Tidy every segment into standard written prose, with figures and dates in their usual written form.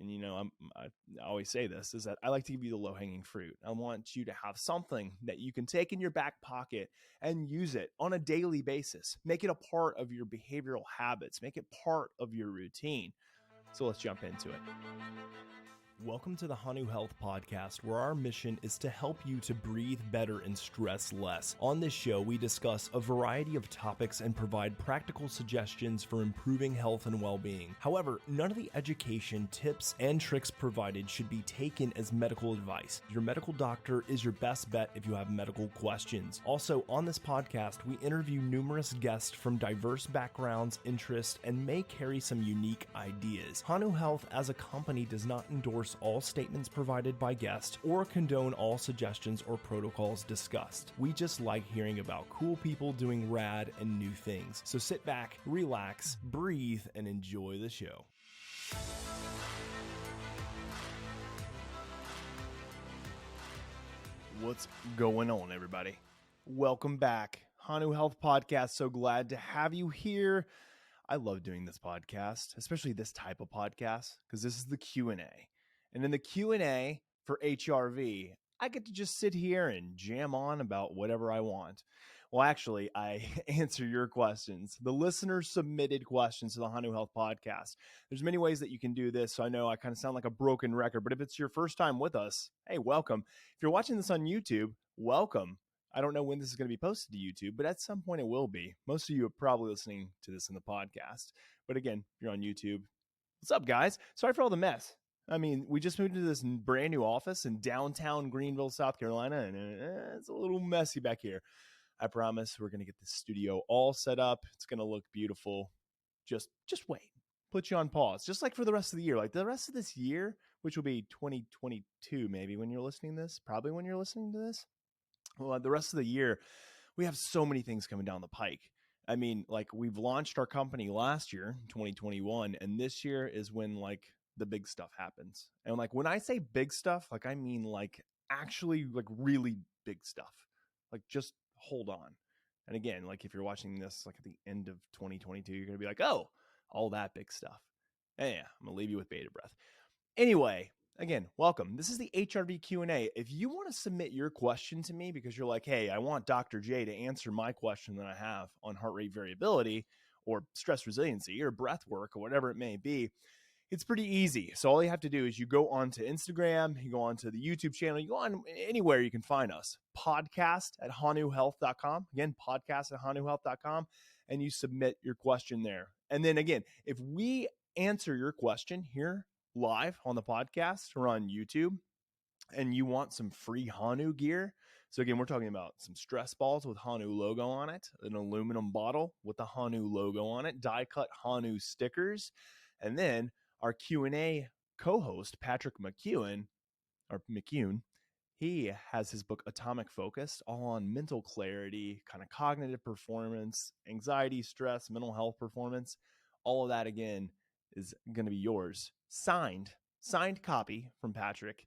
and I always say this, is that I like to give you the low-hanging fruit. I want you to have something that you can take in your back pocket and use it on a daily basis. Make it a part of your behavioral habits. Make it part of your routine. So let's jump into it. Welcome to the Hanu Health podcast, where our mission is to help you to breathe better and stress less. On this show, we discuss a variety of topics and provide practical suggestions for improving health and well-being. However, none of the education, tips, and tricks provided should be taken as medical advice. Your medical doctor is your best bet if you have medical questions. Also, on this podcast, we interview numerous guests from diverse backgrounds, interests, and may carry some unique ideas. Hanu Health as a company does not endorse all statements provided by guests or condone all suggestions or protocols discussed. We just like hearing about cool people doing rad and new things. So sit back, relax, breathe, and enjoy the show. What's going on, everybody? Welcome back. Hanu Health Podcast. So glad to have you here. I love doing this podcast, especially this type of podcast, because this is the Q&A. And in the Q&A for HRV, I get to just sit here and jam on about whatever I want. Well, actually, I answer your questions. The listeners submitted questions to the Hanu Health podcast. There's many ways that you can do this, so I know I kind of sound like a broken record, but if it's your first time with us, hey, welcome. If you're watching this on YouTube, welcome. I don't know when this is going to be posted to YouTube, but at some point it will be. Most of you are probably listening to this in the podcast. But again, if you're on YouTube, what's up, guys? Sorry for all the mess. I mean, we just moved into this brand new office in downtown Greenville, South Carolina, and it's a little messy back here. I promise we're going to get this studio all set up. It's going to look beautiful. Just wait. Put you on pause, just like for the rest of the year. Like the rest of this year, which will be 2022 maybe when you're listening to this, probably when you're listening to this. Well, the rest of the year, we have so many things coming down the pike. I mean, like we've launched our company last year, 2021, and this year is when like the big stuff happens. And like when I say big stuff, like I mean like actually like really big stuff. Like just hold on. And again, like if you're watching this like at the end of 2022, you're going to be like, oh, all that big stuff. And yeah, I'm going to leave you with bated breath. Anyway, again, welcome. This is the HRV Q&A. If you want to submit your question to me because you're like, hey, I want Dr. J to answer my question that I have on heart rate variability or stress resiliency or breath work or whatever it may be, it's pretty easy. So all you have to do is you go onto Instagram, you go onto the YouTube channel, you go on anywhere you can find us. podcast@hanuhealth.com. Again, podcast@hanuhealth.com. And you submit your question there. And then again, if we answer your question here live on the podcast or on YouTube, and you want some free Hanu gear. So again, we're talking about some stress balls with Hanu logo on it, an aluminum bottle with the Hanu logo on it, die cut Hanu stickers, and then our Q&A co-host, Patrick McCune, he has his book Atomic Focus, all on mental clarity, kind of cognitive performance, anxiety, stress, mental health performance. All of that, again, is going to be yours. Signed copy from Patrick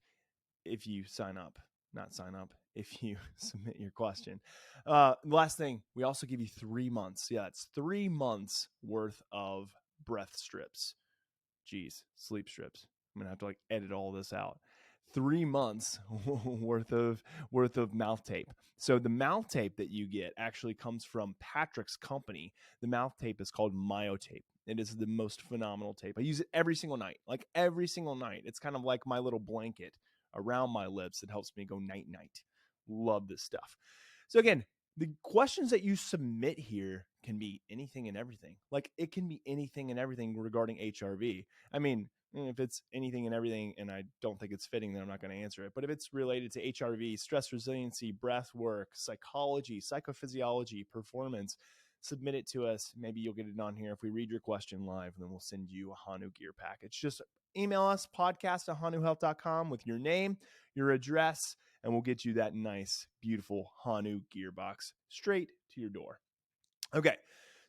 if you if you submit your question. Last thing, we also give you 3 months. Yeah, it's 3 months worth of breath strips. Geez, sleep strips. I'm gonna have to like edit all this out. 3 months worth of mouth tape. So the mouth tape that you get actually comes from Patrick's company. The mouth tape is called Myotape. It is the most phenomenal tape. I use it every single night, like every single night. It's kind of like my little blanket around my lips. It helps me go night-night. Love this stuff. So again, the questions that you submit here can be anything and everything. Like it can be anything and everything regarding HRV. I mean, if it's anything and everything and I don't think it's fitting, then I'm not going to answer it. But if it's related to HRV, stress resiliency, breath work, psychology, psychophysiology, performance, submit it to us. Maybe you'll get it on here if we read your question live, and then we'll send you a Hanu gear package. Just email us, podcast@hanuhealth.com with your name, your address, and we'll get you that nice, beautiful Hanu gear box straight to your door. Okay.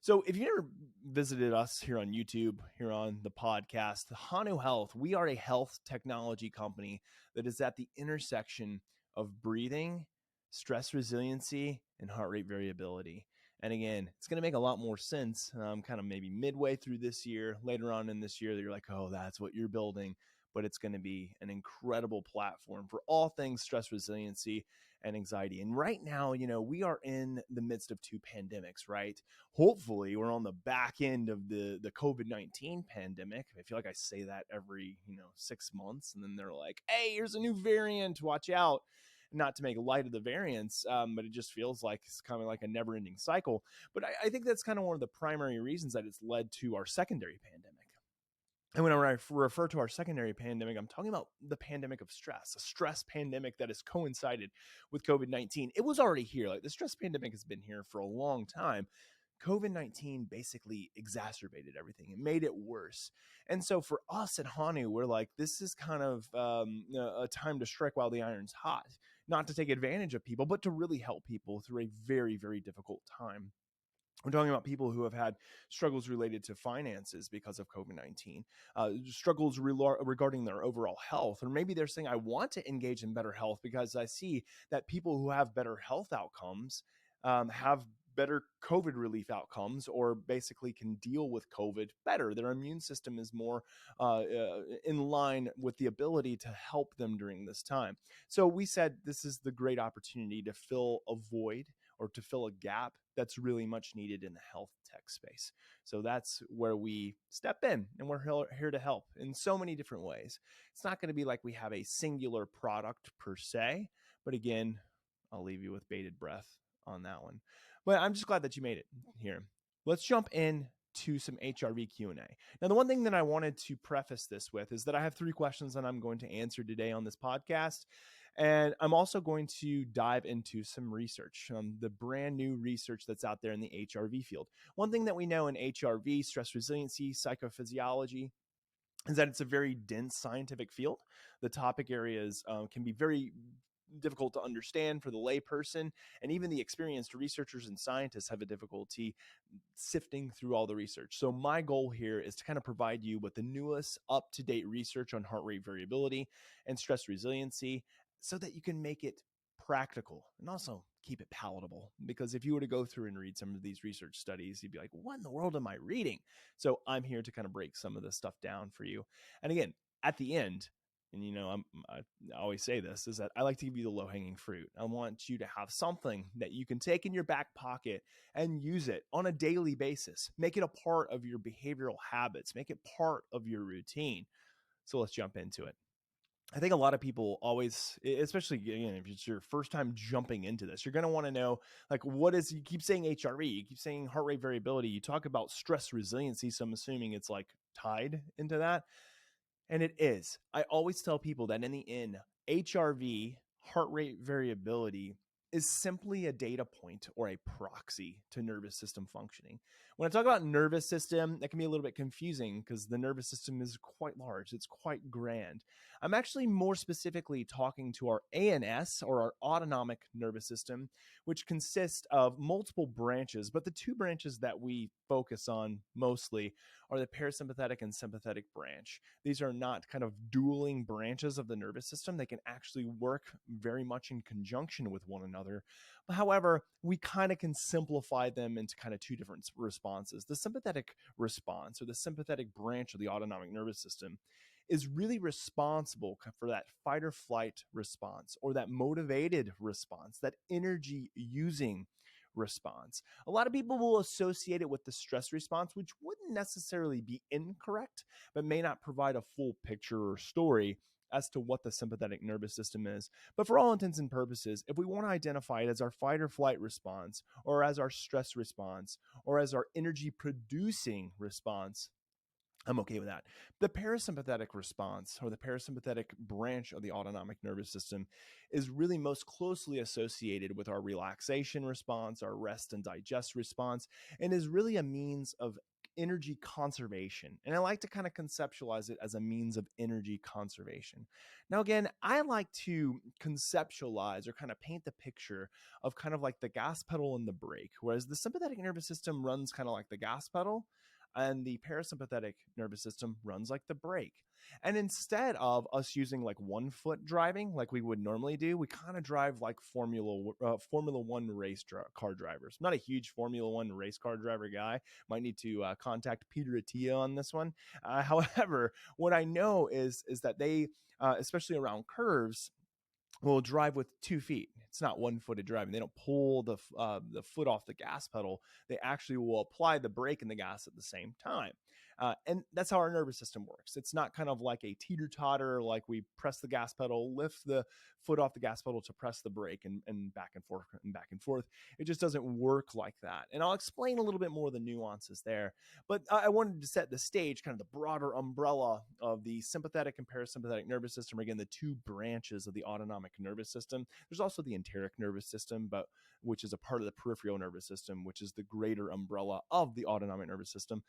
So if you never visited us here on YouTube, here on the podcast, Hanu Health, we are a health technology company that is at the intersection of breathing, stress resiliency, and heart rate variability. And again, it's going to make a lot more sense kind of maybe midway through this year, later on in this year, that you're like, oh, that's what you're building. But it's going to be an incredible platform for all things stress resiliency and anxiety. And right now, we are in the midst of two pandemics, right? Hopefully, we're on the back end of the COVID-19 pandemic. I feel like I say that every, 6 months. And then they're like, hey, here's a new variant, watch out. Not to make light of the variants, but it just feels like it's kind of like a never-ending cycle. But I think that's kind of one of the primary reasons that it's led to our secondary pandemic. And when I refer to our secondary pandemic, I'm talking about the pandemic of stress, a stress pandemic that has coincided with COVID-19. It was already here. Like the stress pandemic has been here for a long time. COVID-19 basically exacerbated everything. It made it worse. And so for us at Hanu, we're like, this is kind of a time to strike while the iron's hot, not to take advantage of people, but to really help people through a very, very difficult time. We're talking about people who have had struggles related to finances because of COVID-19, struggles regarding their overall health, or maybe they're saying, I want to engage in better health because I see that people who have better health outcomes have better COVID relief outcomes, or basically can deal with COVID better. Their immune system is more in line with the ability to help them during this time. So we said this is the great opportunity to fill a void or to fill a gap that's really much needed in the health tech space. So that's where we step in, and we're here to help in so many different ways. It's not going to be like we have a singular product per se, but again, I'll leave you with bated breath on that one. But I'm just glad that you made it here. Let's jump in to some HRV Q&A. Now, the one thing that I wanted to preface this with is that I have 3 questions that I'm going to answer today on this podcast. And I'm also going to dive into some research, the brand new research that's out there in the HRV field. One thing that we know in HRV, stress resiliency, psychophysiology, is that it's a very dense scientific field. The topic areas can be very difficult to understand for the layperson, and even the experienced researchers and scientists have a difficulty sifting through all the research. So my goal here is to kind of provide you with the newest up-to-date research on heart rate variability and stress resiliency so that you can make it practical and also keep it palatable. Because if you were to go through and read some of these research studies, you'd be like, what in the world am I reading? So I'm here to kind of break some of this stuff down for you. And again, at the end, and I always say this, is that I like to give you the low-hanging fruit. I want you to have something that you can take in your back pocket and use it on a daily basis. Make it a part of your behavioral habits. Make it part of your routine. So let's jump into it. I think a lot of people always, especially again, if it's your first time jumping into this, you're going to want to know, like, you keep saying HRV, you keep saying heart rate variability, you talk about stress resiliency. So I'm assuming it's like tied into that. And it is. I always tell people that in the end, HRV, heart rate variability, is simply a data point or a proxy to nervous system functioning. When I talk about nervous system, that can be a little bit confusing because the nervous system is quite large. It's quite grand. I'm actually more specifically talking to our ANS, or our autonomic nervous system, which consists of multiple branches, but the 2 branches that we focus on mostly are the parasympathetic and sympathetic branch. These are not kind of dueling branches of the nervous system. They can actually work very much in conjunction with one another. However, we kind of can simplify them into kind of 2 different responses. The sympathetic response, or the sympathetic branch of the autonomic nervous system, is really responsible for that fight or flight response, or that motivated response, that energy using response. A lot of people will associate it with the stress response, which wouldn't necessarily be incorrect, but may not provide a full picture or story as to what the sympathetic nervous system is. But for all intents and purposes, if we want to identify it as our fight or flight response, or as our stress response, or as our energy producing response, I'm okay with that. The parasympathetic response, or the parasympathetic branch of the autonomic nervous system, is really most closely associated with our relaxation response, our rest and digest response, and is really a means of energy conservation. And I like to kind of conceptualize it as a means of energy conservation. Now, again, I like to conceptualize or kind of paint the picture of kind of like the gas pedal and the brake, whereas the sympathetic nervous system runs kind of like the gas pedal. and the parasympathetic nervous system runs like the brake. And instead of us using like one foot driving like we would normally do, we kind of drive like Formula One car drivers. I'm not a huge Formula One race car driver guy. Might need to contact Peter Attia on this one. However, what I know is that they, especially around curves, will drive with 2 feet. It's not one-footed driving. They don't pull the foot off the gas pedal. They actually will apply the brake and the gas at the same time. And that's how our nervous system works. It's not kind of like a teeter-totter, like we press the gas pedal, lift the foot off the gas pedal to press the brake, and back and forth and back and forth. It just doesn't work like that. And I'll explain a little bit more of the nuances there. But I wanted to set the stage, kind of the broader umbrella of the sympathetic and parasympathetic nervous system. Again, the two branches of the autonomic nervous system. There's also the enteric nervous system, but which is a part of the peripheral nervous system, which is the greater umbrella of the autonomic nervous system.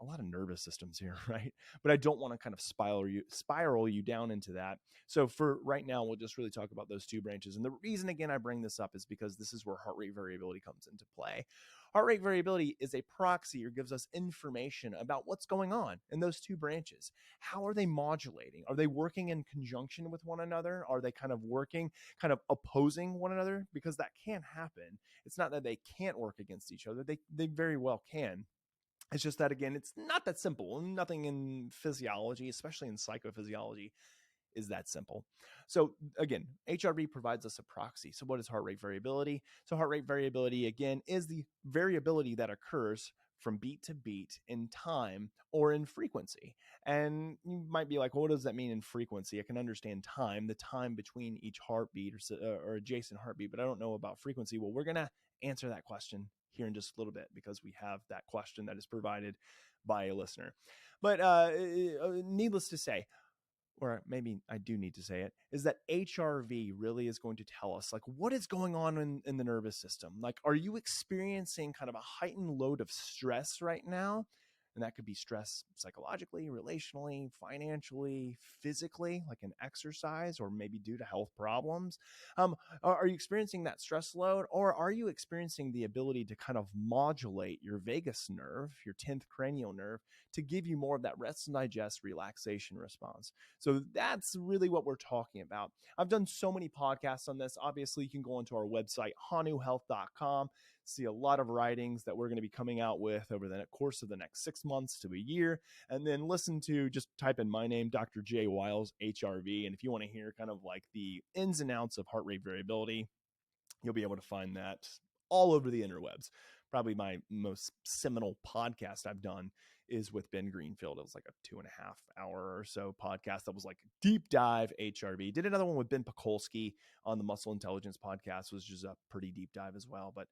A lot of nervous systems here, right? But I don't want to kind of spiral you down into that. So for right now, we'll just really talk about those two branches. And the reason, again, I bring this up is because this is where heart rate variability comes into play. Heart rate variability is a proxy or gives us information about what's going on in those two branches. How are they modulating? Are they working in conjunction with one another? Are they kind of working, kind of opposing one another? Because that can happen. It's not that they can't work against each other. They very well can. It's just that, again, it's not that simple. Nothing in physiology, especially in psychophysiology, is that simple. So again, HRV provides us a proxy. So what is heart rate variability? So heart rate variability, again, is the variability that occurs from beat to beat in time or in frequency. And you might be like, well, what does that mean in frequency? I can understand time, the time between each heartbeat or adjacent heartbeat, but I don't know about frequency. Well, we're going to answer that question here in just a little bit because we have that question that is provided by a listener. But needless to say, or maybe I do need to say it, is that HRV really is going to tell us like what is going on in the nervous system. Like, are you experiencing kind of a heightened load of stress right now? And that could be stress psychologically, relationally, financially, physically, like an exercise, or maybe due to health problems. Are you experiencing that stress load, or are you experiencing the ability to kind of modulate your vagus nerve, your 10th cranial nerve, to give you more of that rest and digest relaxation response? So that's really what we're talking about. I've done so many podcasts on this. Obviously, you can go onto our website, hanuhealth.com, see a lot of writings that we're going to be coming out with over the course of the next 6 months to a year, and then listen to, just type in my name, Dr. J. Wiles, HRV, and if you want to hear kind of like the ins and outs of heart rate variability, you'll be able to find that all over the interwebs. Probably my most seminal podcast I've done is with Ben Greenfield. It was like a 2.5 hour or so podcast that was like deep dive HRV. Did another one with Ben Pakulski on the Muscle Intelligence podcast, was just a pretty deep dive as well. But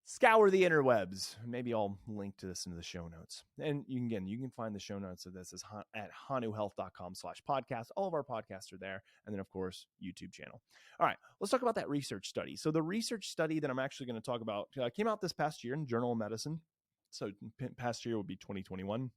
scour the interwebs. Maybe I'll link to this in the show notes. And you can find the show notes of this at hanuhealth.com/podcast. All of our podcasts are there. And then, of course, YouTube channel. All right, let's talk about that research study. So the research study that I'm actually going to talk about came out this past year in Journal of Medicine. So past year would be 2021.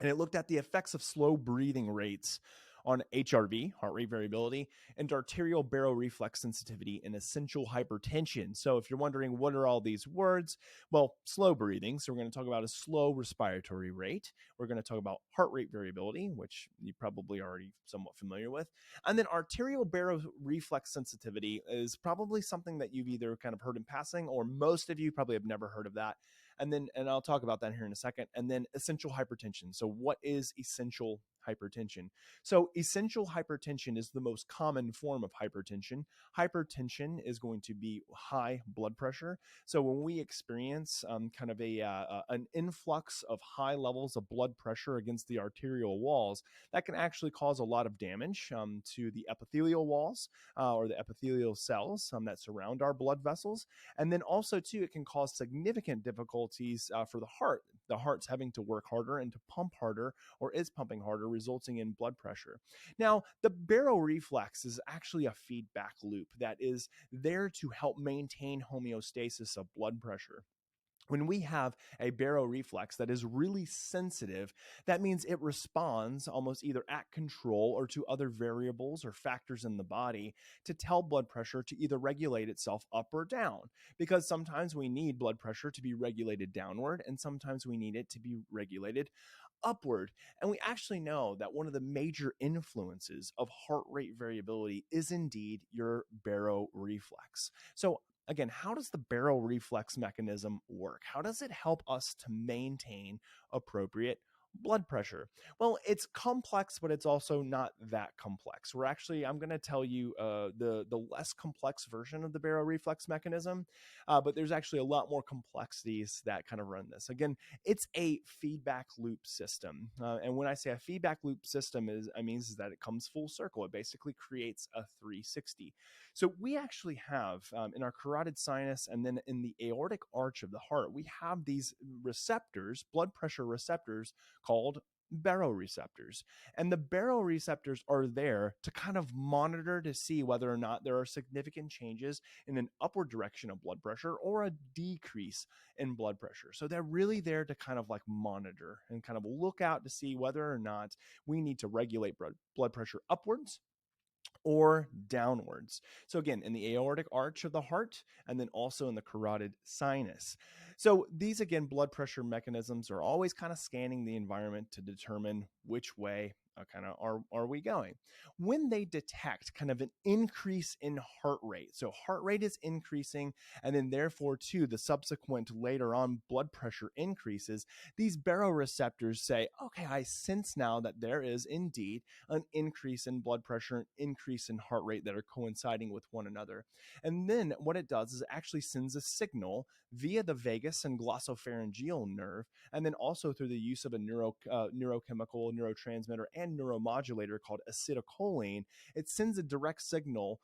And it looked at the effects of slow breathing rates on HRV, heart rate variability, and arterial baroreflex sensitivity in essential hypertension. So if you're wondering what are all these words, well, slow breathing. So we're going to talk about a slow respiratory rate. We're going to talk about heart rate variability, which you probably already somewhat familiar with. And then arterial baroreflex sensitivity is probably something that you've either kind of heard in passing, or most of you probably have never heard of that. And I'll talk about that here in a second. And then essential hypertension. So what is essential hypertension? So essential hypertension is the most common form of hypertension. Hypertension is going to be high blood pressure. So when we experience kind of an influx of high levels of blood pressure against the arterial walls, that can actually cause a lot of damage to the epithelial walls or the epithelial cells that surround our blood vessels. And then also, too, it can cause significant difficulties for the heart. The heart's having to work harder and to pump harder, or is pumping harder, resulting in blood pressure. Now, the baroreflex is actually a feedback loop that is there to help maintain homeostasis of blood pressure. When we have a baroreflex that is really sensitive, that means it responds almost either at control or to other variables or factors in the body to tell blood pressure to either regulate itself up or down. Because sometimes we need blood pressure to be regulated downward, and sometimes we need it to be regulated upward. And we actually know that one of the major influences of heart rate variability is indeed your baroreflex. So, again, how does the baroreflex mechanism work? How does it help us to maintain appropriate blood pressure? Well, it's complex, but it's also not that complex. I'm going to tell you the less complex version of the baroreflex mechanism, but there's actually a lot more complexities that kind of run this. Again, it's a feedback loop system. And when I say a feedback loop system means that it comes full circle. It basically creates a 360. So we actually have in our carotid sinus and then in the aortic arch of the heart, we have these receptors, blood pressure receptors called baroreceptors. And the baroreceptors are there to kind of monitor to see whether or not there are significant changes in an upward direction of blood pressure or a decrease in blood pressure. So they're really there to kind of like monitor and kind of look out to see whether or not we need to regulate blood pressure upwards or downwards. So again, in the aortic arch of the heart, and then also in the carotid sinus. So these, again, blood pressure mechanisms are always kind of scanning the environment to determine which way are we going. When they detect kind of an increase in heart rate, so heart rate is increasing, and then therefore too the subsequent later on blood pressure increases, these baroreceptors say, okay, I sense now that there is indeed an increase in blood pressure, an increase in heart rate that are coinciding with one another. And then what it does is it actually sends a signal via the vagus and glossopharyngeal nerve, and then also through the use of a neurochemical neurotransmitter and neuromodulator called acetylcholine. It sends a direct signal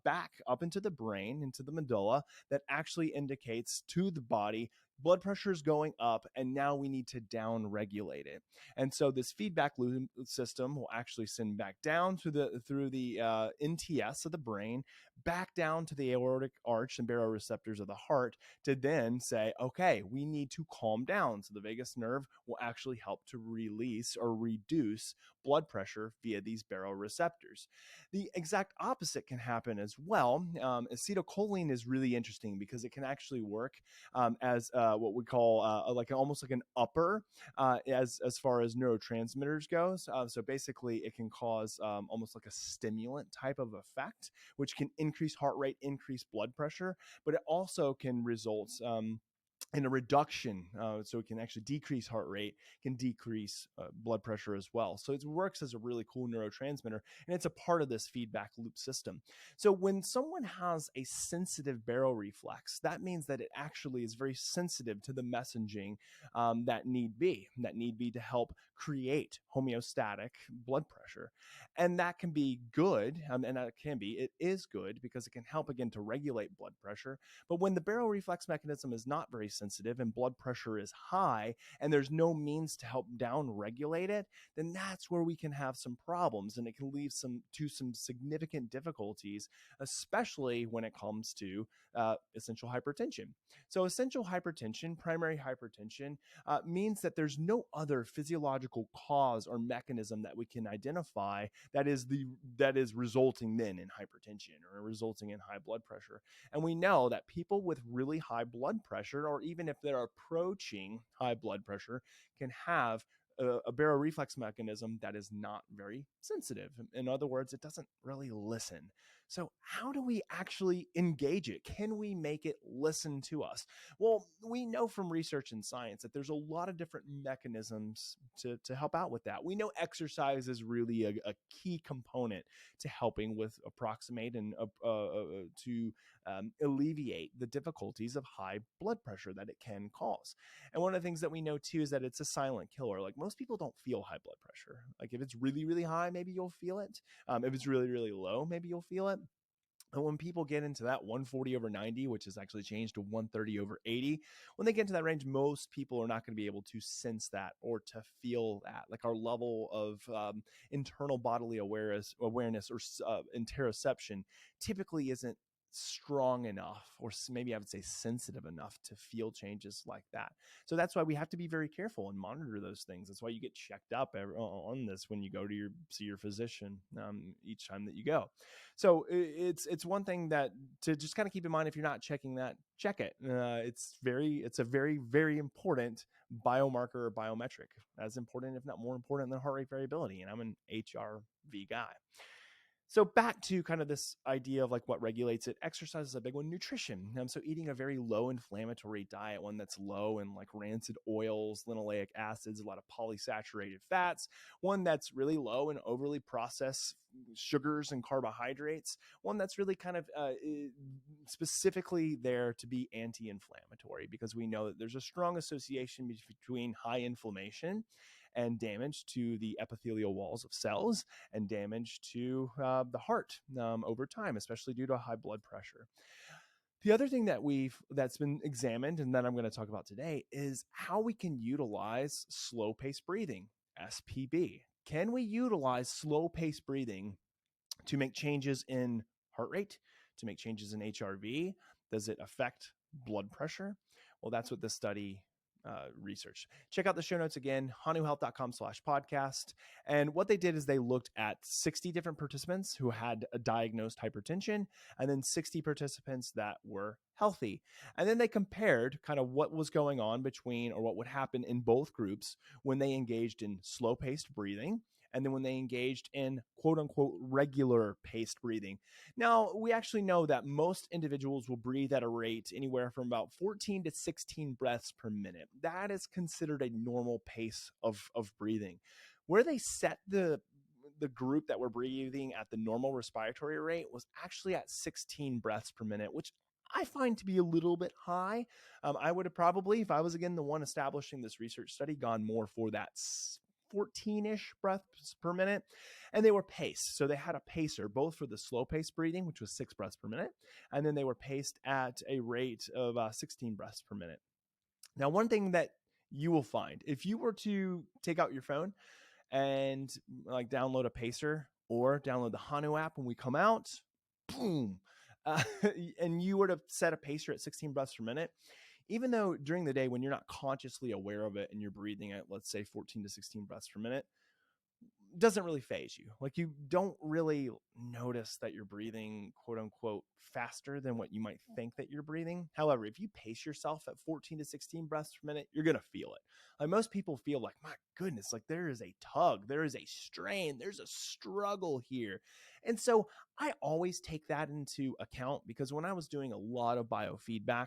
back up into the brain, into the medulla, that actually indicates to the body blood pressure is going up and now we need to down regulate it. And so this feedback loop system will actually send back down through the NTS of the brain, back down to the aortic arch and baroreceptors of the heart to then say, okay, we need to calm down. So the vagus nerve will actually help to release or reduce blood pressure via these baroreceptors. The exact opposite can happen as well. Acetylcholine is really interesting because it can actually work as what we call like almost like an upper as far as neurotransmitters goes. So basically, it can cause almost like a stimulant type of effect, which can increase heart rate, increase blood pressure, but it also can result in a reduction, so it can actually decrease heart rate, can decrease blood pressure as well. So it works as a really cool neurotransmitter, and it's a part of this feedback loop system. So when someone has a sensitive baroreflex, that means that it actually is very sensitive to the messaging that need be to help create homeostatic blood pressure. And that can be good, it is good because it can help again to regulate blood pressure. But when the baroreflex mechanism is not very sensitive and blood pressure is high and there's no means to help down regulate it, then that's where we can have some problems, and it can lead some significant difficulties, especially when it comes to essential hypertension. So essential hypertension, primary hypertension, means that there's no other physiological cause or mechanism that we can identify that is resulting then in hypertension or resulting in high blood pressure. And we know that people with really high blood pressure, or even if they're approaching high blood pressure, can have a baroreflex mechanism that is not very sensitive. In other words, it doesn't really listen. So how do we actually engage it? Can we make it listen to us? Well, we know from research and science that there's a lot of different mechanisms to help out with that. We know exercise is really a key component to helping with approximate and to alleviate the difficulties of high blood pressure that it can cause. And one of the things that we know too is that it's a silent killer. Like, most people don't feel high blood pressure. Like, if it's really, really high, maybe you'll feel it. If it's really, really low, maybe you'll feel it. And when people get into that 140/90, which is actually changed to 130/80, when they get into that range, most people are not going to be able to sense that or to feel that. Like, our level of internal bodily awareness or interoception typically isn't strong enough, or maybe I would say sensitive enough to feel changes like that. So that's why we have to be very careful and monitor those things. That's why you get checked up on this when you go to see your physician each time that you go. So it's one thing that to just kind of keep in mind. If you're not checking that, check it. It's a very, very important biomarker or biometric, as important, if not more important, than heart rate variability. And I'm an HRV guy. So back to kind of this idea of like what regulates it. Exercise is a big one. Nutrition. So eating a very low inflammatory diet, one that's low in like rancid oils, linoleic acids, a lot of polysaturated fats, one that's really low in overly processed sugars and carbohydrates, one that's really kind of specifically there to be anti-inflammatory, because we know that there's a strong association between high inflammation and damage to the epithelial walls of cells and damage to the heart over time, especially due to high blood pressure. The other thing that's been examined and that I'm going to talk about today is how we can utilize slow-paced breathing, SPB. Can we utilize slow-paced breathing to make changes in heart rate, to make changes in HRV? Does it affect blood pressure? Well, that's what this study research. Check out the show notes again, hanuhealth.com/podcast. And what they did is they looked at 60 different participants who had a diagnosed hypertension, and then 60 participants that were healthy. And then they compared kind of what was going on between, or what would happen in both groups when they engaged in slow-paced breathing, and then when they engaged in quote unquote regular paced breathing. Now, we actually know that most individuals will breathe at a rate anywhere from about 14 to 16 breaths per minute. That is considered a normal pace of breathing. Where they set the group that were breathing at the normal respiratory rate was actually at 16 breaths per minute, which I find to be a little bit high. I would have probably, if I was again the one establishing this research study, gone more for that 14-ish breaths per minute, and they were paced. So they had a pacer both for the slow paced breathing, which was 6 breaths per minute, and then they were paced at a rate of 16 breaths per minute. Now, one thing that you will find if you were to take out your phone and like download a pacer or download the Hanu app when we come out, boom, and you were to set a pacer at 16 breaths per minute, even though during the day when you're not consciously aware of it and you're breathing at, let's say, 14 to 16 breaths per minute, doesn't really phase you. Like, you don't really notice that you're breathing quote unquote faster than what you might think that you're breathing. However, if you pace yourself at 14 to 16 breaths per minute, you're going to feel it. Like, most people feel like, my goodness, like there is a tug, there is a strain, there's a struggle here. And so I always take that into account, because when I was doing a lot of biofeedback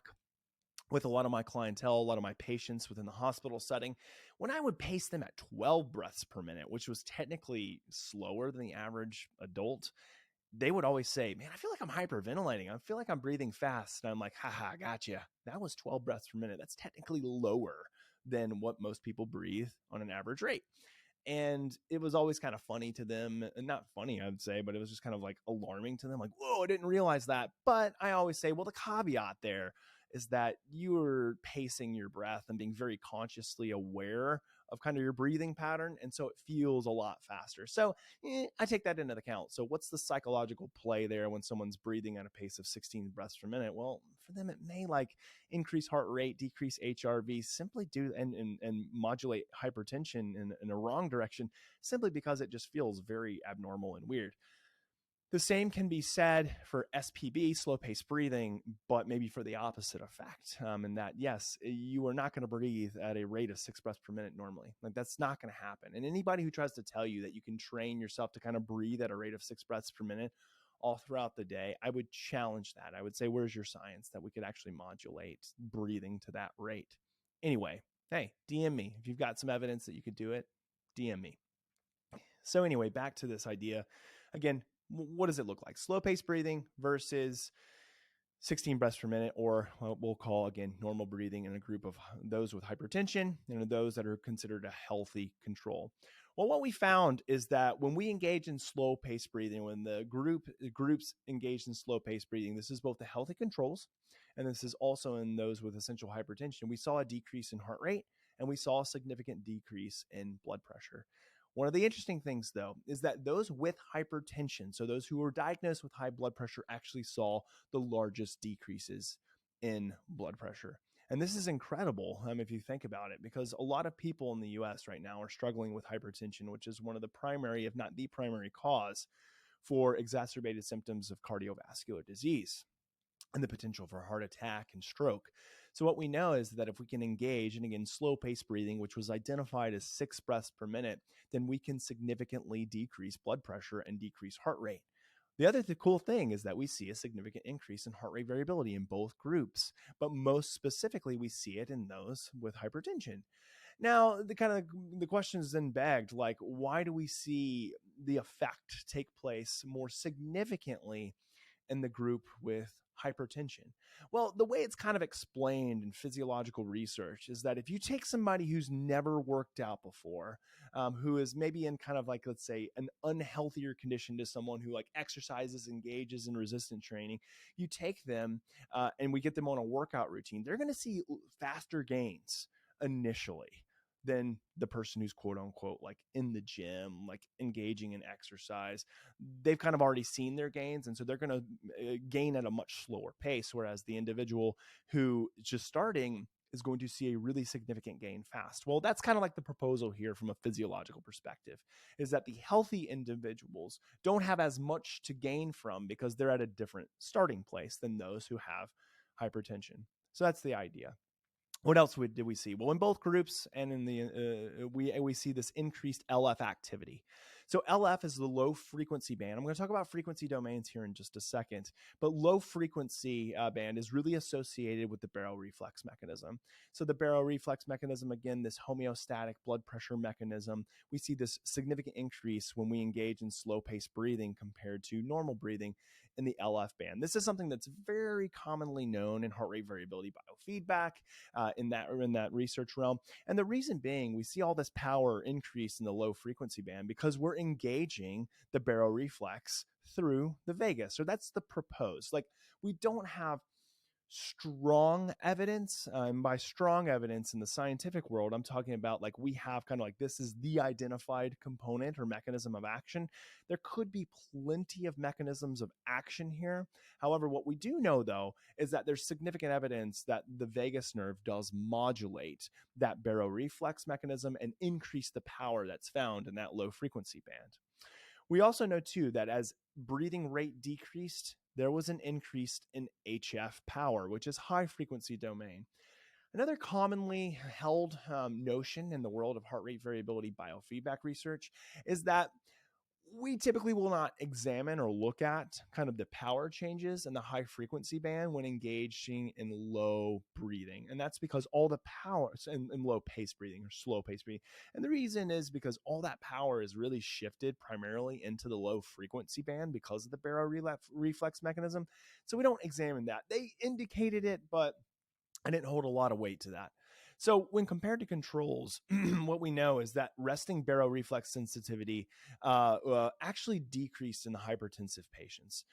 with a lot of my clientele, a lot of my patients within the hospital setting, when I would pace them at 12 breaths per minute, which was technically slower than the average adult, they would always say, man, I feel like I'm hyperventilating. I feel like I'm breathing fast. And I'm like, haha, gotcha. That was 12 breaths per minute. That's technically lower than what most people breathe on an average rate. And it was always kind of funny to them, and not funny, I would say, but it was just kind of like alarming to them. Like, whoa, I didn't realize that. But I always say, well, the caveat there is that you're pacing your breath and being very consciously aware of kind of your breathing pattern. And so it feels a lot faster. So I take that into account. So what's the psychological play there when someone's breathing at a pace of 16 breaths per minute? Well, for them, it may like increase heart rate, decrease HRV, simply do and modulate hypertension in a wrong direction, simply because it just feels very abnormal and weird. The same can be said for SPB, slow-paced breathing, but maybe for the opposite effect. And that, yes, you are not going to breathe at a rate of 6 breaths per minute normally. Like, that's not going to happen. And anybody who tries to tell you that you can train yourself to kind of breathe at a rate of 6 breaths per minute all throughout the day, I would challenge that. I would say, where's your science that we could actually modulate breathing to that rate? Anyway, hey, DM me. If you've got some evidence that you could do it, DM me. So anyway, back to this idea. Again, what does it look like? Slow-paced breathing versus 16 breaths per minute, or what we'll call, again, normal breathing in a group of those with hypertension and those that are considered a healthy control. Well, what we found is that when we engage in slow-paced breathing, when the groups engage in slow-paced breathing, this is both the healthy controls, and this is also in those with essential hypertension, we saw a decrease in heart rate, and we saw a significant decrease in blood pressure. One of the interesting things, though, is that those with hypertension, so those who were diagnosed with high blood pressure, actually saw the largest decreases in blood pressure. And this is incredible if you think about it, because a lot of people in the US right now are struggling with hypertension, which is one of the primary, if not the primary cause for exacerbated symptoms of cardiovascular disease and the potential for heart attack and stroke. So what we know is that if we can engage, and again, slow pace breathing, which was identified as 6 breaths per minute, then we can significantly decrease blood pressure and decrease heart rate. The other cool thing is that we see a significant increase in heart rate variability in both groups, but most specifically, we see it in those with hypertension. Now, the question is then begged, like, why do we see the effect take place more significantly in the group with hypertension? Well, the way it's kind of explained in physiological research is that if you take somebody who's never worked out before, who is maybe in kind of like, let's say, an unhealthier condition to someone who like exercises, engages in resistance training, you take them and we get them on a workout routine, they're going to see faster gains initially than the person who's quote unquote like in the gym, like engaging in exercise. They've kind of already seen their gains, and so they're going to gain at a much slower pace, whereas the individual who is just starting is going to see a really significant gain fast. Well, that's kind of like the proposal here from a physiological perspective, is that the healthy individuals don't have as much to gain from because they're at a different starting place than those who have hypertension. So that's the idea. What else did we see? Well, in both groups and in the we see this increased LF activity. So LF is the low frequency band. I'm going to talk about frequency domains here in just a second, but low frequency band is really associated with the baroreflex mechanism. So the baroreflex mechanism, again, this homeostatic blood pressure mechanism, we see this significant increase when we engage in slow pace breathing compared to normal breathing in the LF band. This is something that's very commonly known in heart rate variability biofeedback, in that research realm. And the reason being, we see all this power increase in the low frequency band because we're engaging the baroreflex through the vagus. So that's the proposed. Like, we don't have strong evidence. And by strong evidence in the scientific world, I'm talking about like we have kind of like this is the identified component or mechanism of action. There could be plenty of mechanisms of action here. However, what we do know, though, is that there's significant evidence that the vagus nerve does modulate that baroreflex mechanism and increase the power that's found in that low frequency band. We also know, too, that as breathing rate decreased, there was an increase in HF power, which is high frequency domain. Another commonly held notion in the world of heart rate variability biofeedback research is that we typically will not examine or look at kind of the power changes in the high frequency band when engaging in low breathing. And that's because all the power in low pace breathing or slow pace breathing. And the reason is because all that power is really shifted primarily into the low frequency band because of the baroreflex mechanism. So we don't examine that. They indicated it, but I didn't hold a lot of weight to that. So when compared to controls, what we know is that resting baroreflex sensitivity actually decreased in the hypertensive patients,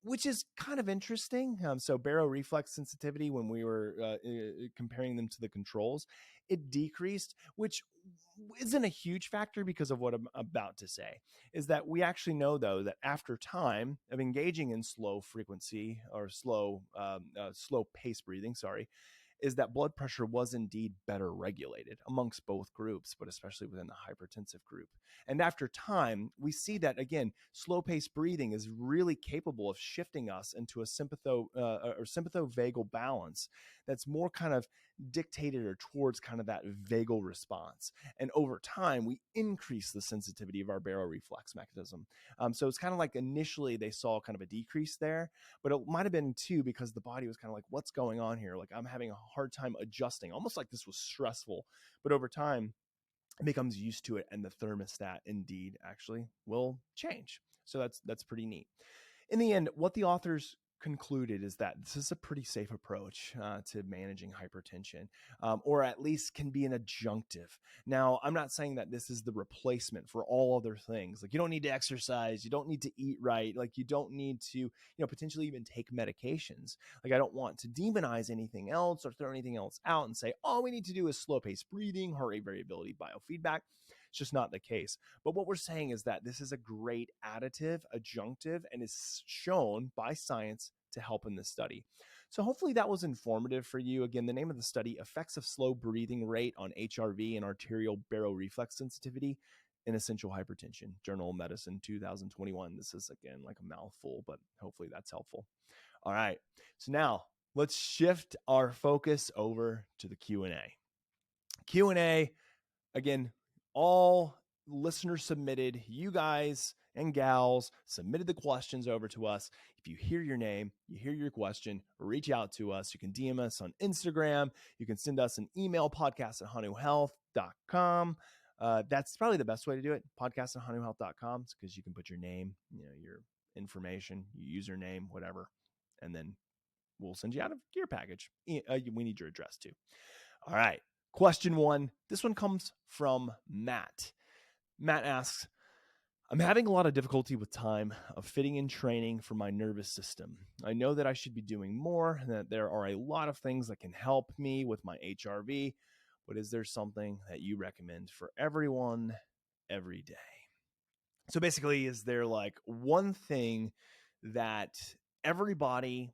which is kind of interesting. So baroreflex sensitivity, when we were comparing them to the controls, it decreased, which isn't a huge factor because of what I'm about to say, is that we actually know, though, that after time of engaging in slow frequency or slow pace breathing, is that blood pressure was indeed better regulated amongst both groups, but especially within the hypertensive group. And after time, we see that, again, slow pace breathing is really capable of shifting us into a sympathovagal balance that's more kind of dictated or towards kind of that vagal response. And over time, we increase the sensitivity of our baroreflex mechanism. So it's kind of like initially they saw kind of a decrease there, but it might have been too because the body was kind of like, what's going on here? Like, I'm having a hard time adjusting, almost like this was stressful. But over time, it becomes used to it, and the thermostat indeed actually will change. So that's pretty neat. In the end, what the authors concluded is that this is a pretty safe approach to managing hypertension, or at least can be an adjunctive. Now, I'm not saying that this is the replacement for all other things. Like, you don't need to exercise, you don't need to eat right, like you don't need to, potentially even take medications. Like, I don't want to demonize anything else or throw anything else out and say all we need to do is slow pace breathing, heart rate variability, biofeedback. It's just not the case. But what we're saying is that this is a great additive, adjunctive, and is shown by science to help in this study. So hopefully that was informative for you. Again, the name of the study, Effects of Slow Breathing Rate on HRV and Arterial Baroreflex Sensitivity in Essential Hypertension, Journal of Medicine 2021. This is, again, like a mouthful, but hopefully that's helpful. All right. So now let's shift our focus over to the Q&A. Q&A, again, all listeners submitted, you guys and gals submitted the questions over to us. If you hear your name, you hear your question, reach out to us. You can DM us on Instagram. You can send us an email, podcast@hanuhealth.com. That's probably the best way to do it, podcast@hanuhealth.com, because you can put your name, your information, your username, whatever, and then we'll send you out a gear package. We need your address too. All right. Question 1. This one comes from Matt. Matt asks, I'm having a lot of difficulty with time of fitting in training for my nervous system. I know that I should be doing more and that there are a lot of things that can help me with my HRV, but is there something that you recommend for everyone every day? So basically, is there like one thing that everybody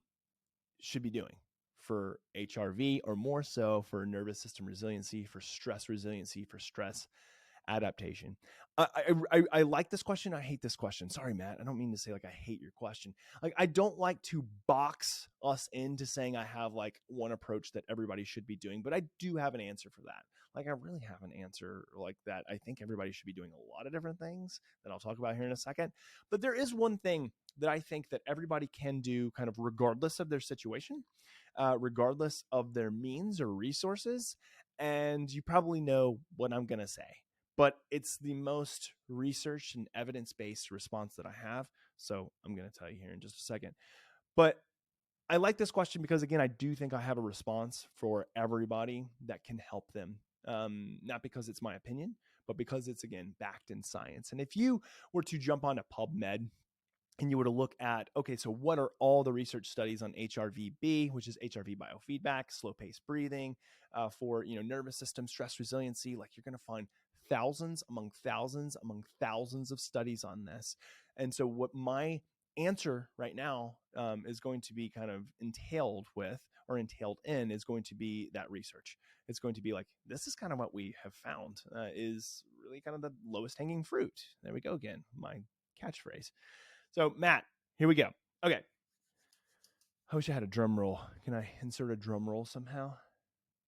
should be doing for HRV, or more so for nervous system resiliency, for stress resiliency, for stress adaptation? I like this question. I hate this question. Sorry, Matt. I don't mean to say like I hate your question. Like, I don't like to box us into saying I have like one approach that everybody should be doing, but I do have an answer for that. Like, I really have an answer like that. I think everybody should be doing a lot of different things that I'll talk about here in a second. But there is one thing that I think that everybody can do kind of regardless of their situation, regardless of their means or resources. And you probably know what I'm going to say, but it's the most researched and evidence-based response that I have. So I'm going to tell you here in just a second. But I like this question because, again, I do think I have a response for everybody that can help them. Not because it's my opinion, but because it's, again, backed in science. And if you were to jump onto PubMed and you were to look at, okay, so what are all the research studies on HRVB, which is HRV biofeedback, slow-paced breathing, for nervous system stress resiliency, like, you're going to find thousands among thousands among thousands of studies on this. And so what my answer right now is going to be kind of entailed in is going to be that research. It's going to be like, this is kind of what we have found is really kind of the lowest hanging fruit. There we go again, my catchphrase. So Matt, here we go. Okay. I wish I had a drum roll. Can I insert a drum roll somehow?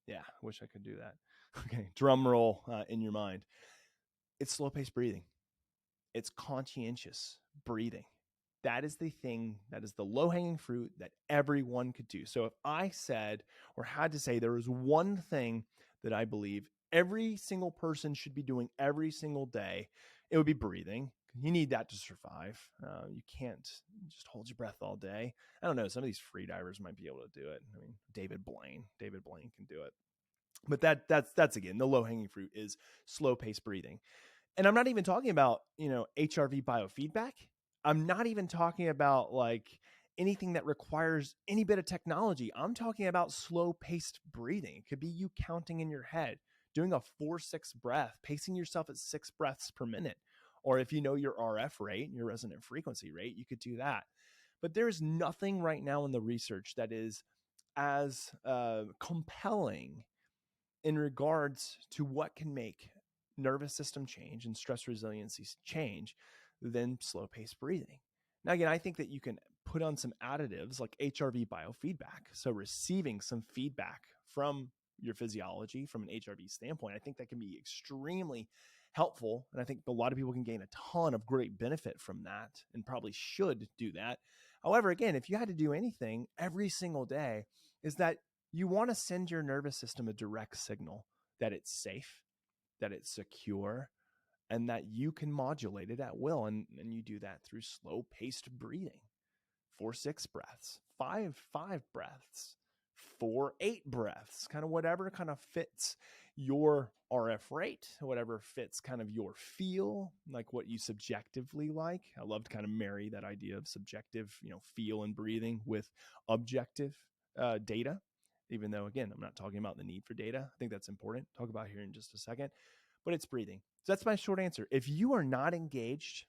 Yeah, I wish I could do that. Okay, drum roll in your mind. It's slow-paced breathing. It's conscientious breathing. That is the thing, that is the low-hanging fruit that everyone could do. So if I said or had to say there was one thing that I believe every single person should be doing every single day, it would be breathing. You need that to survive. You can't just hold your breath all day. I don't know. Some of these free divers might be able to do it. I mean, David Blaine can do it. But that's again, the low-hanging fruit is slow-paced breathing. And I'm not even talking about, HRV biofeedback. I'm not even talking about like anything that requires any bit of technology. I'm talking about slow-paced breathing. It could be you counting in your head, doing a 4-6 breath, pacing yourself at 6 breaths per minute. Or if you know your RF rate, your resonant frequency rate, you could do that. But there is nothing right now in the research that is as compelling in regards to what can make nervous system change and stress resiliency change than slow-paced breathing. Now, again, I think that you can put on some additives like HRV biofeedback. So receiving some feedback from your physiology from an HRV standpoint, I think that can be extremely helpful. And I think a lot of people can gain a ton of great benefit from that and probably should do that. However, again, if you had to do anything every single day, is that you want to send your nervous system a direct signal that it's safe, that it's secure, and that you can modulate it at will. And you do that through slow-paced breathing. 4-6 breaths, 5 breaths, 4-8 breaths, kind of whatever kind of fits your RF rate, whatever fits kind of your feel, like what you subjectively like. I love to kind of marry that idea of subjective, feel and breathing with objective data, even though, again, I'm not talking about the need for data. I think that's important. Talk about here in just a second. but it's breathing. So that's my short answer. If you are not engaged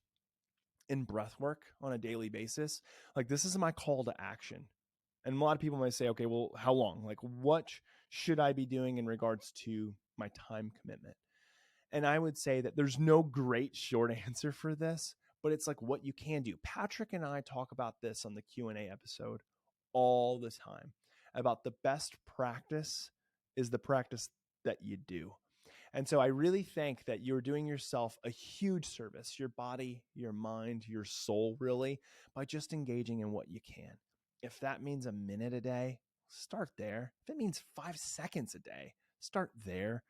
in breath work on a daily basis, like this is my call to action. And a lot of people might say, okay, well, how long? Like, what should I be doing in regards to my time commitment? And I would say that there's no great short answer for this, but it's like what you can do. Patrick and I talk about this on the Q&A episode all the time about the best practice is the practice that you do. And so I really think that you're doing yourself a huge service, your body, your mind, your soul, really, by just engaging in what you can. If that means a minute a day, start there. If it means 5 seconds a day, start there.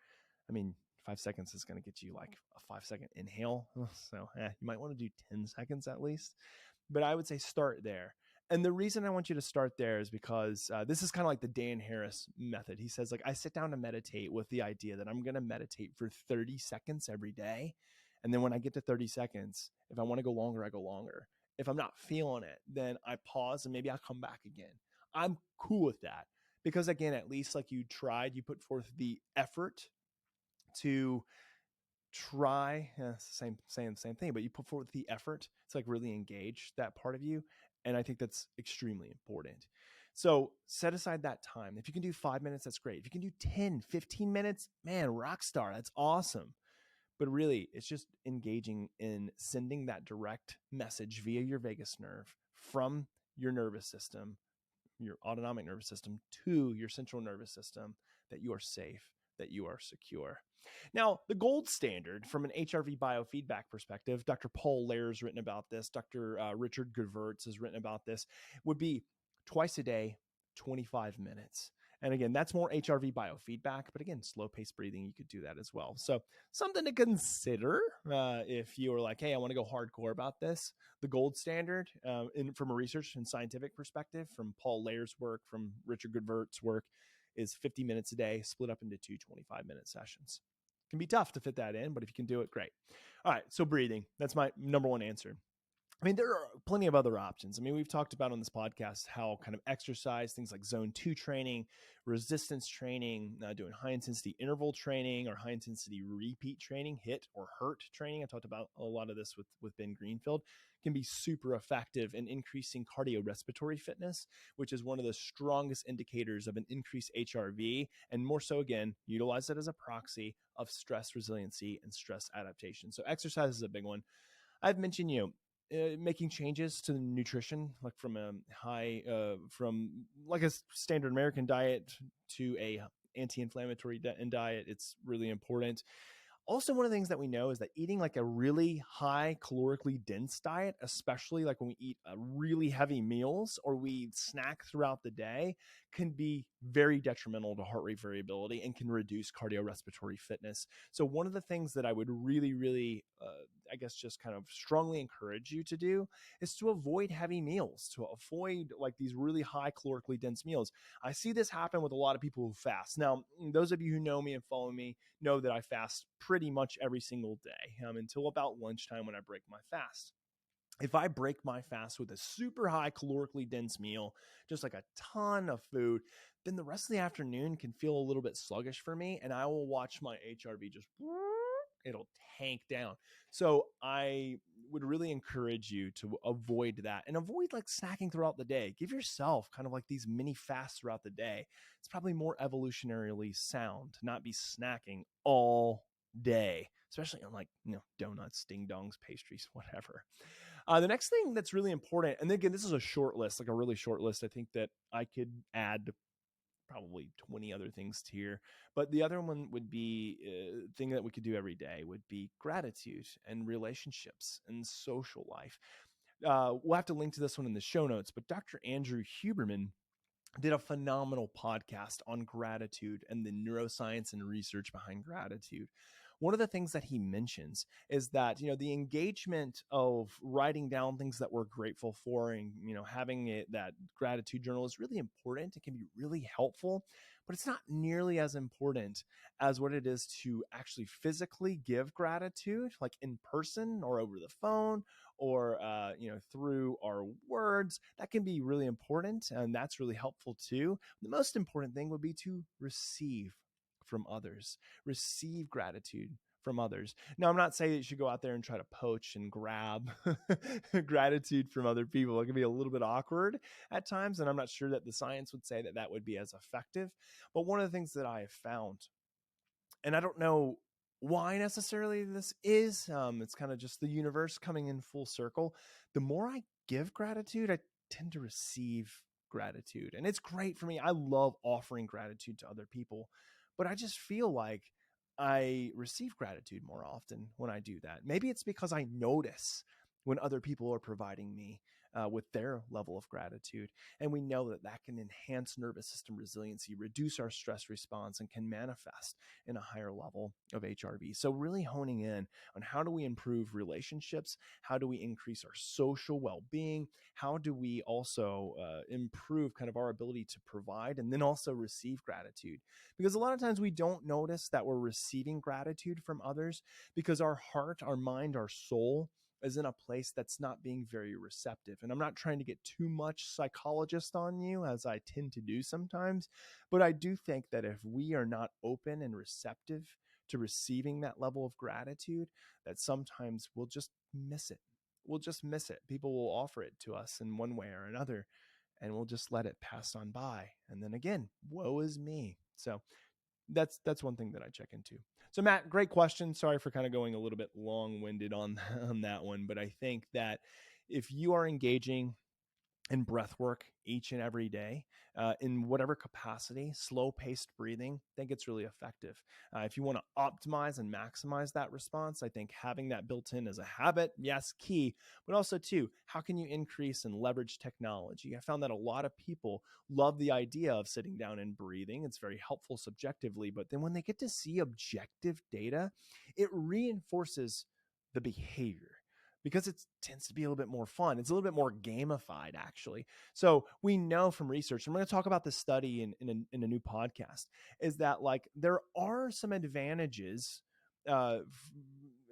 I mean, 5 seconds is going to get you like a 5-second inhale. So you might want to do 10 seconds at least. But I would say start there. And the reason I want you to start there is because this is kind of like the Dan Harris method. He says, like, I sit down to meditate with the idea that I'm going to meditate for 30 seconds every day. And then when I get to 30 seconds, if I want to go longer, I go longer. If I'm not feeling it, then I pause and maybe I'll come back again. I'm cool with that because, again, at least like you tried, you put forth the effort to try. It's the same thing, but you put forth the effort to like really engage that part of you. And I think that's extremely important. So set aside that time. If you can do 5 minutes, that's great. If you can do 10, 15 minutes, man, rock star, that's awesome. But really, it's just engaging in sending that direct message via your vagus nerve from your nervous system, your autonomic nervous system, to your central nervous system that you are safe, that you are secure. Now, the gold standard from an HRV biofeedback perspective, Dr. Paul Lehrer's written about this, Dr. Richard Gevertz has written about this, would be twice a day, 25 minutes. And again, that's more HRV biofeedback, but again, slow-paced breathing, you could do that as well. So something to consider if you were like, hey, I want to go hardcore about this. The gold standard from a research and scientific perspective, from Paul Lehrer's work, from Richard Gevertz's work, is 50 minutes a day, split up into 2 25-minute sessions. It can be tough to fit that in, but if you can do it, great. All right, so breathing, that's my number one answer. I mean, there are plenty of other options. I mean, we've talked about on this podcast how kind of exercise, things like zone 2 training, resistance training, doing high intensity interval training or high intensity repeat training, HIIT or HURT training. I talked about a lot of this with Ben Greenfield, can be super effective in increasing cardiorespiratory fitness, which is one of the strongest indicators of an increased HRV. And more so, again, utilize it as a proxy of stress resiliency and stress adaptation. So exercise is a big one. I've mentioned, making changes to the nutrition, like from a from like a standard American diet to a anti-inflammatory diet. It's really important. Also, one of the things that we know is that eating like a really high calorically dense diet, especially like when we eat really heavy meals or we snack throughout the day, can be very detrimental to heart rate variability and can reduce cardiorespiratory fitness. So one of the things that I would really, I guess, just kind of strongly encourage you to do is to avoid heavy meals, to avoid like these really high calorically dense meals. I see this happen with a lot of people who fast. Now, those of you who know me and follow me know that I fast pretty much every single day until about lunchtime when I break my fast. If I break my fast with a super high calorically dense meal, just like a ton of food, then the rest of the afternoon can feel a little bit sluggish for me, and I will watch my HRV just, it'll tank down. So I would really encourage you to avoid that and avoid like snacking throughout the day. Give yourself kind of like these mini fasts throughout the day. It's probably more evolutionarily sound to not be snacking all day, especially on like, donuts, ding dongs, pastries, whatever. The next thing that's really important, and again, this is a short list, like a really short list. I think that I could add probably 20 other things here, but the other one would be thing that we could do every day would be gratitude and relationships and social life. We'll have to link to this one in the show notes, but Dr. Andrew Huberman did a phenomenal podcast on gratitude and the neuroscience and research behind gratitude. One of the things that he mentions is that, the engagement of writing down things that we're grateful for and, having that gratitude journal is really important. It can be really helpful, but it's not nearly as important as what it is to actually physically give gratitude, like in person or over the phone or, through our words. That can be really important, and that's really helpful too. The most important thing would be to receive from others, receive gratitude from others. Now, I'm not saying that you should go out there and try to poach and grab gratitude from other people. It can be a little bit awkward at times, and I'm not sure that the science would say that that would be as effective. But one of the things that I have found, and I don't know why necessarily this is, it's kind of just the universe coming in full circle. The more I give gratitude, I tend to receive gratitude. And it's great for me. I love offering gratitude to other people, but I just feel like I receive gratitude more often when I do that. Maybe it's because I notice when other people are providing me with their level of gratitude. And we know that that can enhance nervous system resiliency, reduce our stress response, and can manifest in a higher level of HRV. So really honing in on how do we improve relationships? How do we increase our social well-being? How do we also improve kind of our ability to provide and then also receive gratitude? Because a lot of times we don't notice that we're receiving gratitude from others because our heart, our mind, our soul is in a place that's not being very receptive. And I'm not trying to get too much psychologist on you, as I tend to do sometimes, but I do think that if we are not open and receptive to receiving that level of gratitude, that sometimes we'll just miss it. We'll just miss it. People will offer it to us in one way or another, and we'll just let it pass on by. And then again, woe is me. So that's one thing that I check into. So Matt, great question. Sorry for kind of going a little bit long-winded on that one, but I think that if you are engaging in breath work each and every day, in whatever capacity, slow-paced breathing, I think it's really effective. If you want to optimize and maximize that response, I think having that built in as a habit, yes, key, but also too, how can you increase and leverage technology? I found that a lot of people love the idea of sitting down and breathing. It's very helpful subjectively, but then when they get to see objective data, it reinforces the behavior, because it tends to be a little bit more fun. It's a little bit more gamified, actually. So we know from research, and we're going to talk about this study in a new podcast, is that like there are some advantages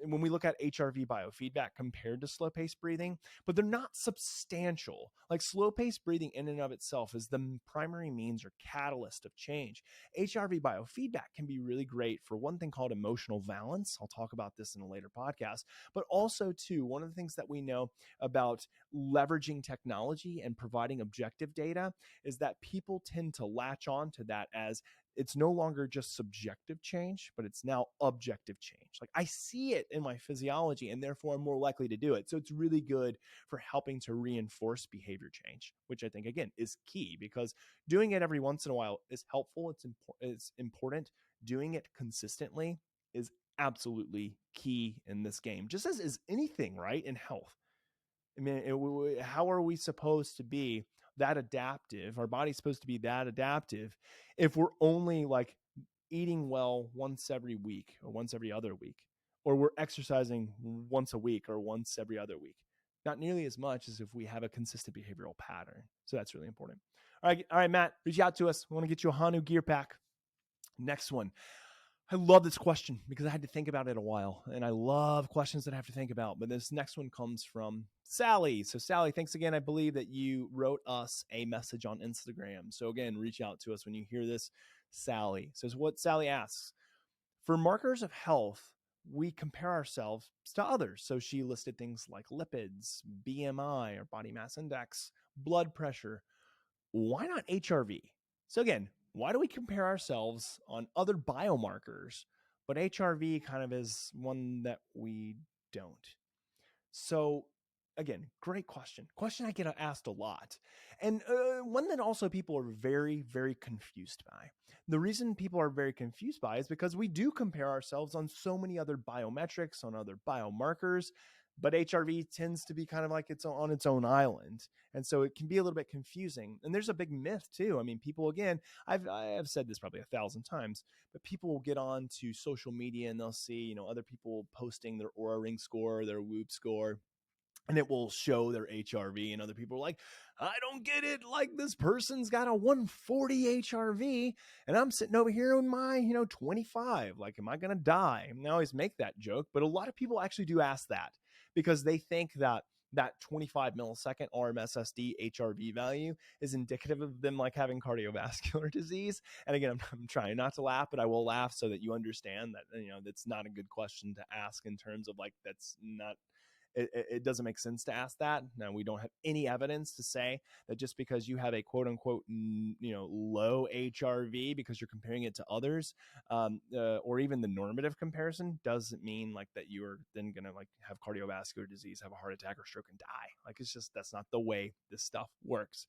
when we look at HRV biofeedback compared to slow-paced breathing, but they're not substantial. Like slow-paced breathing in and of itself is the primary means or catalyst of change. HRV biofeedback can be really great for one thing called emotional balance. I'll talk about this in a later podcast, but also too, one of the things that we know about leveraging technology and providing objective data is that people tend to latch on to that as it's no longer just subjective change, but it's now objective change. Like I see it in my physiology and therefore I'm more likely to do it. So it's really good for helping to reinforce behavior change, which I think again is key, because doing it every once in a while is helpful. It's important. Doing it consistently is absolutely key in this game, just as is anything, right? In health. I mean, how are we supposed to be that adaptive? Our body's supposed to be that adaptive if we're only like eating well once every week or once every other week, or we're exercising once a week or once every other week. Not nearly as much as if we have a consistent behavioral pattern. So that's really important. All right, Matt, reach out to us. We want to get you a Hanu gear pack. Next one. I love this question because I had to think about it a while, and I love questions that I have to think about. But this next one comes from Sally. So Sally, thanks again. I believe that you wrote us a message on Instagram. So again, reach out to us when you hear this. Sally says, what Sally asks: for markers of health, we compare ourselves to others. So she listed things like lipids, BMI or body mass index, blood pressure. Why not HRV? So again, why do we compare ourselves on other biomarkers, but HRV kind of is one that we don't? So again, great question. Question I get asked a lot. And one that also people are very, very confused by. The reason people are very confused by is because we do compare ourselves on so many other biometrics, on other biomarkers, but HRV tends to be kind of like it's on its own island. And so it can be a little bit confusing. And there's a big myth too. I mean, people, again, I've said this probably 1,000 times, but people will get on to social media and they'll see, other people posting their Oura Ring score, their Whoop score, and it will show their HRV, and other people are like, I don't get it. Like, this person's got a 140 HRV and I'm sitting over here with my, 25. Like, am I going to die? And I always make that joke, but a lot of people actually do ask that because they think that that 25 millisecond RMSSD HRV value is indicative of them like having cardiovascular disease. And again, I'm trying not to laugh, but I will laugh so that you understand that, that's not a good question to ask in terms of like, that's not, it doesn't make sense to ask that. Now, we don't have any evidence to say that just because you have a quote unquote, low HRV because you're comparing it to others, or even the normative comparison doesn't mean like that you are then going to like have cardiovascular disease, have a heart attack or stroke and die. Like it's just, that's not the way this stuff works.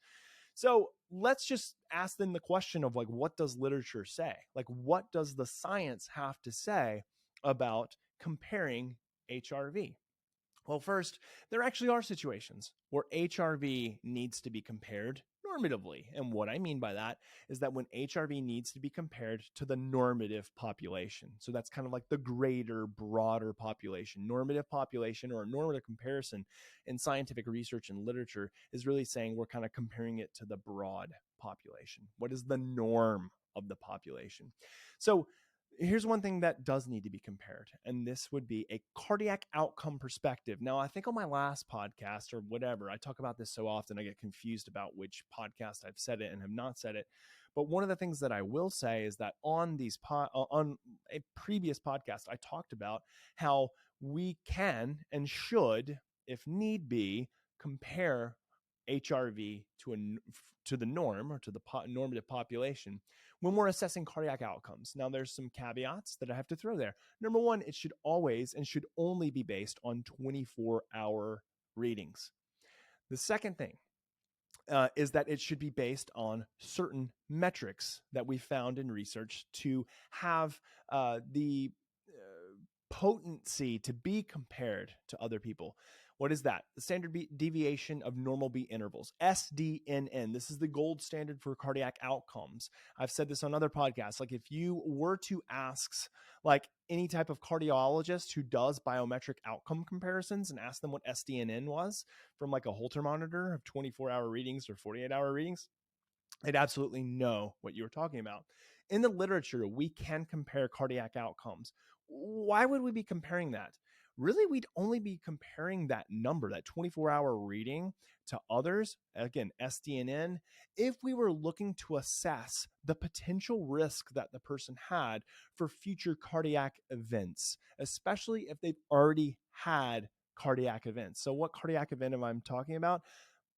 So let's just ask them the question of like, what does literature say? Like, what does the science have to say about comparing HRV? Well, first, there actually are situations where HRV needs to be compared normatively. And what I mean by that is that when HRV needs to be compared to the normative population. So that's kind of like the greater, broader population. Normative population or a normative comparison in scientific research and literature is really saying we're kind of comparing it to the broad population. What is the norm of the population? So here's one thing that does need to be compared, and this would be a cardiac outcome perspective. Now, I think on my last podcast or whatever, I talk about this so often, I get confused about which podcast I've said it and have not said it. But one of the things that I will say is that on on a previous podcast, I talked about how we can and should, if need be, compare HRV to the norm or to the normative population when we're assessing cardiac outcomes. Now, there's some caveats that I have to throw there. Number one, it should always and should only be based on 24-hour readings. The second thing is that it should be based on certain metrics that we found in research to have the potency to be compared to other people. What is that? The standard deviation of normal beat intervals, SDNN. This is the gold standard for cardiac outcomes. I've said this on other podcasts. Like if you were to ask like any type of cardiologist who does biometric outcome comparisons and ask them what SDNN was from like a Holter monitor of 24-hour readings or 48-hour readings, they'd absolutely know what you were talking about. In the literature, we can compare cardiac outcomes. Why would we be comparing that? Really, we'd only be comparing that number, that 24-hour reading, to others, again, SDNN, if we were looking to assess the potential risk that the person had for future cardiac events, especially if they've already had cardiac events. So what cardiac event am I talking about?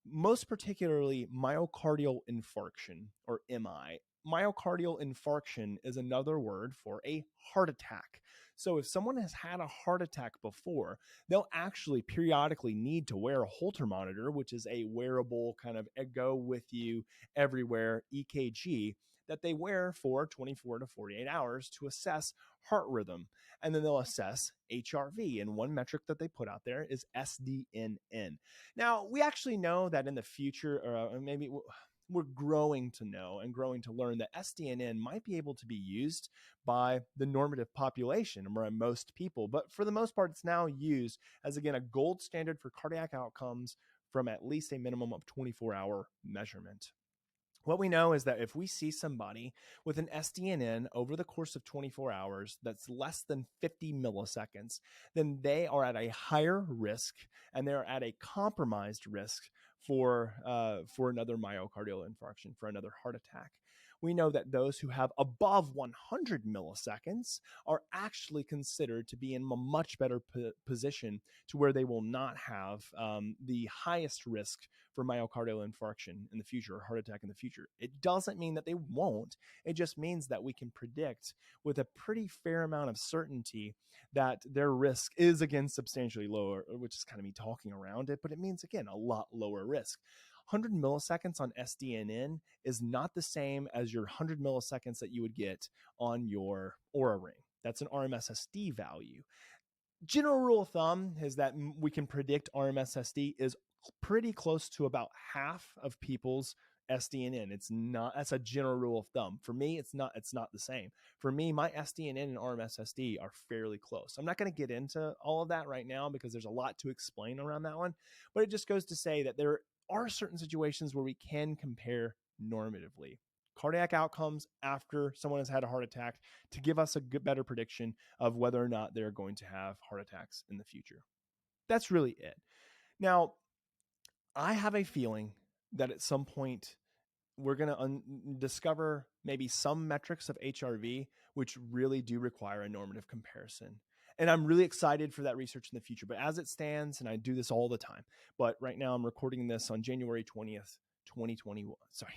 Most particularly myocardial infarction, or MI. Myocardial infarction is another word for a heart attack. So if someone has had a heart attack before, they'll actually periodically need to wear a Holter monitor, which is a wearable kind of go with you everywhere EKG that they wear for 24 to 48 hours to assess heart rhythm. And then they'll assess HRV. And one metric that they put out there is SDNN. Now, we actually know that in the future, or maybe we're growing to know and growing to learn that SDNN might be able to be used by the normative population or most people. But for the most part, it's now used as, again, a gold standard for cardiac outcomes from at least a minimum of 24-hour measurement. What we know is that if we see somebody with an SDNN over the course of 24 hours that's less than 50 milliseconds, then they are at a higher risk and they're at a compromised risk for another myocardial infarction, for another heart attack. We know that those who have above 100 milliseconds are actually considered to be in a much better position to where they will not have the highest risk for myocardial infarction in the future or heart attack in the future. It doesn't mean that they won't. It just means that we can predict with a pretty fair amount of certainty that their risk is, again, substantially lower, which is kind of me talking around it, but it means, again, a lot lower risk. 100 milliseconds on SDNN is not the same as your 100 milliseconds that you would get on your Oura ring. That's an RMSSD value. General rule of thumb is that we can predict RMSSD is pretty close to about half of people's SDNN. It's not, that's a general rule of thumb. For me, it's not the same. For me, my SDNN and RMSSD are fairly close. I'm not going to get into all of that right now because there's a lot to explain around that one, but it just goes to say that there are certain situations where we can compare normatively cardiac outcomes after someone has had a heart attack to give us a good, better prediction of whether or not they're going to have heart attacks in the future. That's really it. Now, I have a feeling that at some point we're going to discover maybe some metrics of HRV, which really do require a normative comparison. And I'm really excited for that research in the future. But as it stands, and I do this all the time, but right now I'm recording this on January 20th, 2021. Sorry,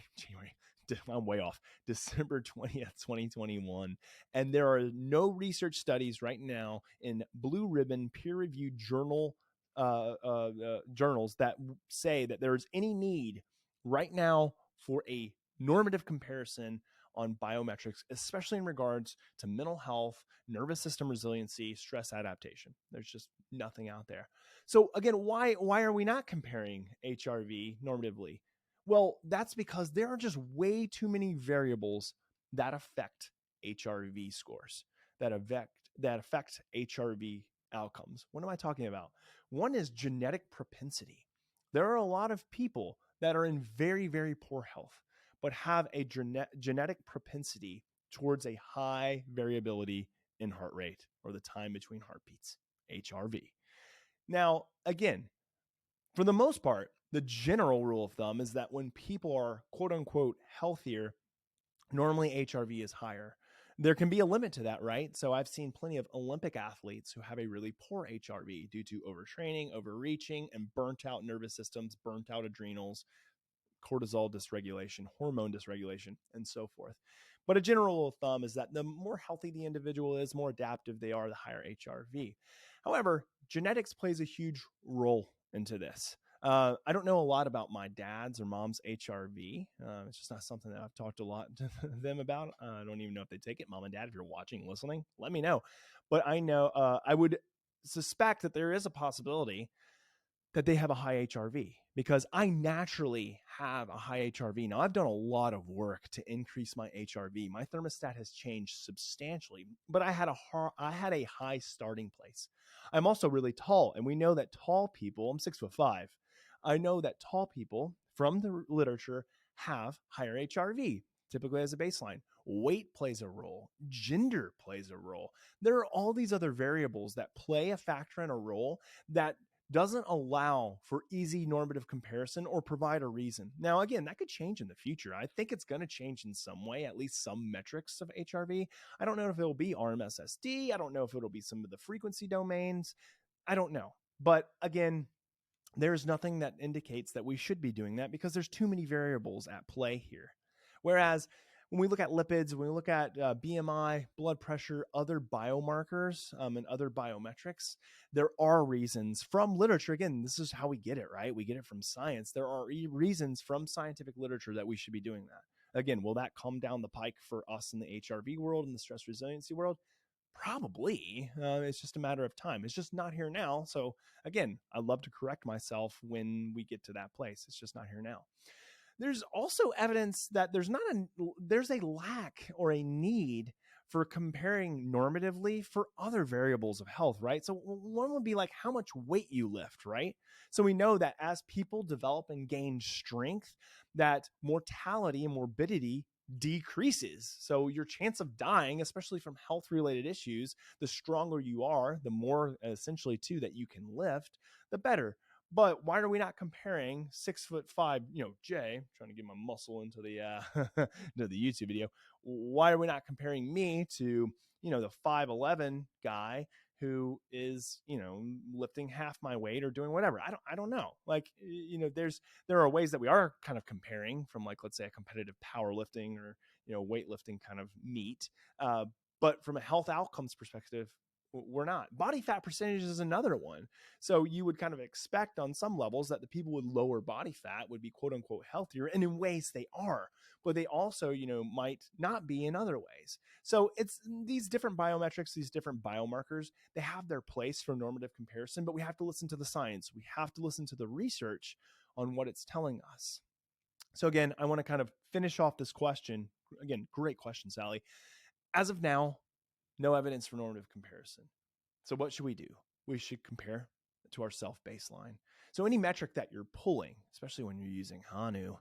I'm way off. December 20th, 2021. And there are no research studies right now in blue ribbon peer reviewed journals that say that there's any need right now for a normative comparison on biometrics, especially in regards to mental health, nervous system resiliency, stress adaptation. There's just nothing out there. So again, why are we not comparing HRV normatively? Well, that's because there are just way too many variables that affect HRV scores, that affect HRV outcomes. What am I talking about? One is genetic propensity. There are a lot of people that are in very, very poor health, but have a genetic propensity towards a high variability in heart rate or the time between heartbeats, HRV. Now, again, for the most part, the general rule of thumb is that when people are quote unquote healthier, normally HRV is higher. There can be a limit to that, right? So I've seen plenty of Olympic athletes who have a really poor HRV due to overtraining, overreaching, and burnt out nervous systems, burnt out adrenals, cortisol dysregulation, hormone dysregulation, and so forth. But a general rule of thumb is that the more healthy the individual is, more adaptive they are, the higher HRV. However, genetics plays a huge role into this. I don't know a lot about my dad's or mom's HRV. It's just not something that I've talked a lot to them about. I don't even know if they take it. Mom and dad, if you're watching, listening, let me know. But I know I would suspect that there is a possibility that they have a high HRV because I naturally have a high HRV. Now, I've done a lot of work to increase my HRV. My thermostat has changed substantially, but I had a high starting place. I'm also really tall, and we know that tall people, I'm 6'5". I know that tall people from the literature have higher HRV, typically as a baseline. Weight plays a role. Gender plays a role. There are all these other variables that play a factor and a role that doesn't allow for easy normative comparison or provide a reason. Now, again, that could change in the future. I think it's going to change in some way, at least some metrics of HRV. I don't know if it'll be RMSSD. I don't know if it'll be some of the frequency domains. I don't know. But again, there's nothing that indicates that we should be doing that because there's too many variables at play here. Whereas when we look at lipids, when we look at BMI, blood pressure, other biomarkers, and other biometrics, there are reasons from literature. Again, this is how we get it, right? We get it from science. There are reasons from scientific literature that we should be doing that. Again, will that come down the pike for us in the HRV world, in the stress resiliency world? Probably. It's just a matter of time. It's just not here now. So again, I'd love to correct myself when we get to that place. It's just not here now. There's also evidence that there's a lack or a need for comparing normatively for other variables of health, right? So one would be like how much weight you lift, right? So we know that as people develop and gain strength, that mortality and morbidity decreases. So your chance of dying, especially from health related issues, the stronger you are, the more essentially too that you can lift, the better. But why are we not comparing 6'5", Jay, trying to get my muscle into the into the YouTube video? Why are we not comparing me to, the 5'11" guy who is, lifting half my weight or doing whatever? I don't know. Like, there are ways that we are kind of comparing from, like, let's say a competitive powerlifting or, weightlifting kind of meet. But from a health outcomes perspective, we're not. Body fat percentage is another one. So you would kind of expect on some levels that the people with lower body fat would be quote unquote healthier, and in ways they are, but they also, might not be in other ways. So it's these different biometrics, these different biomarkers, they have their place for normative comparison, but we have to listen to the science. We have to listen to the research on what it's telling us. So again, I want to kind of finish off this question. Again, great question, Sally. As of now, no evidence for normative comparison. So what should we do? We should compare to our self-baseline. So any metric that you're pulling, especially when you're using Hanu,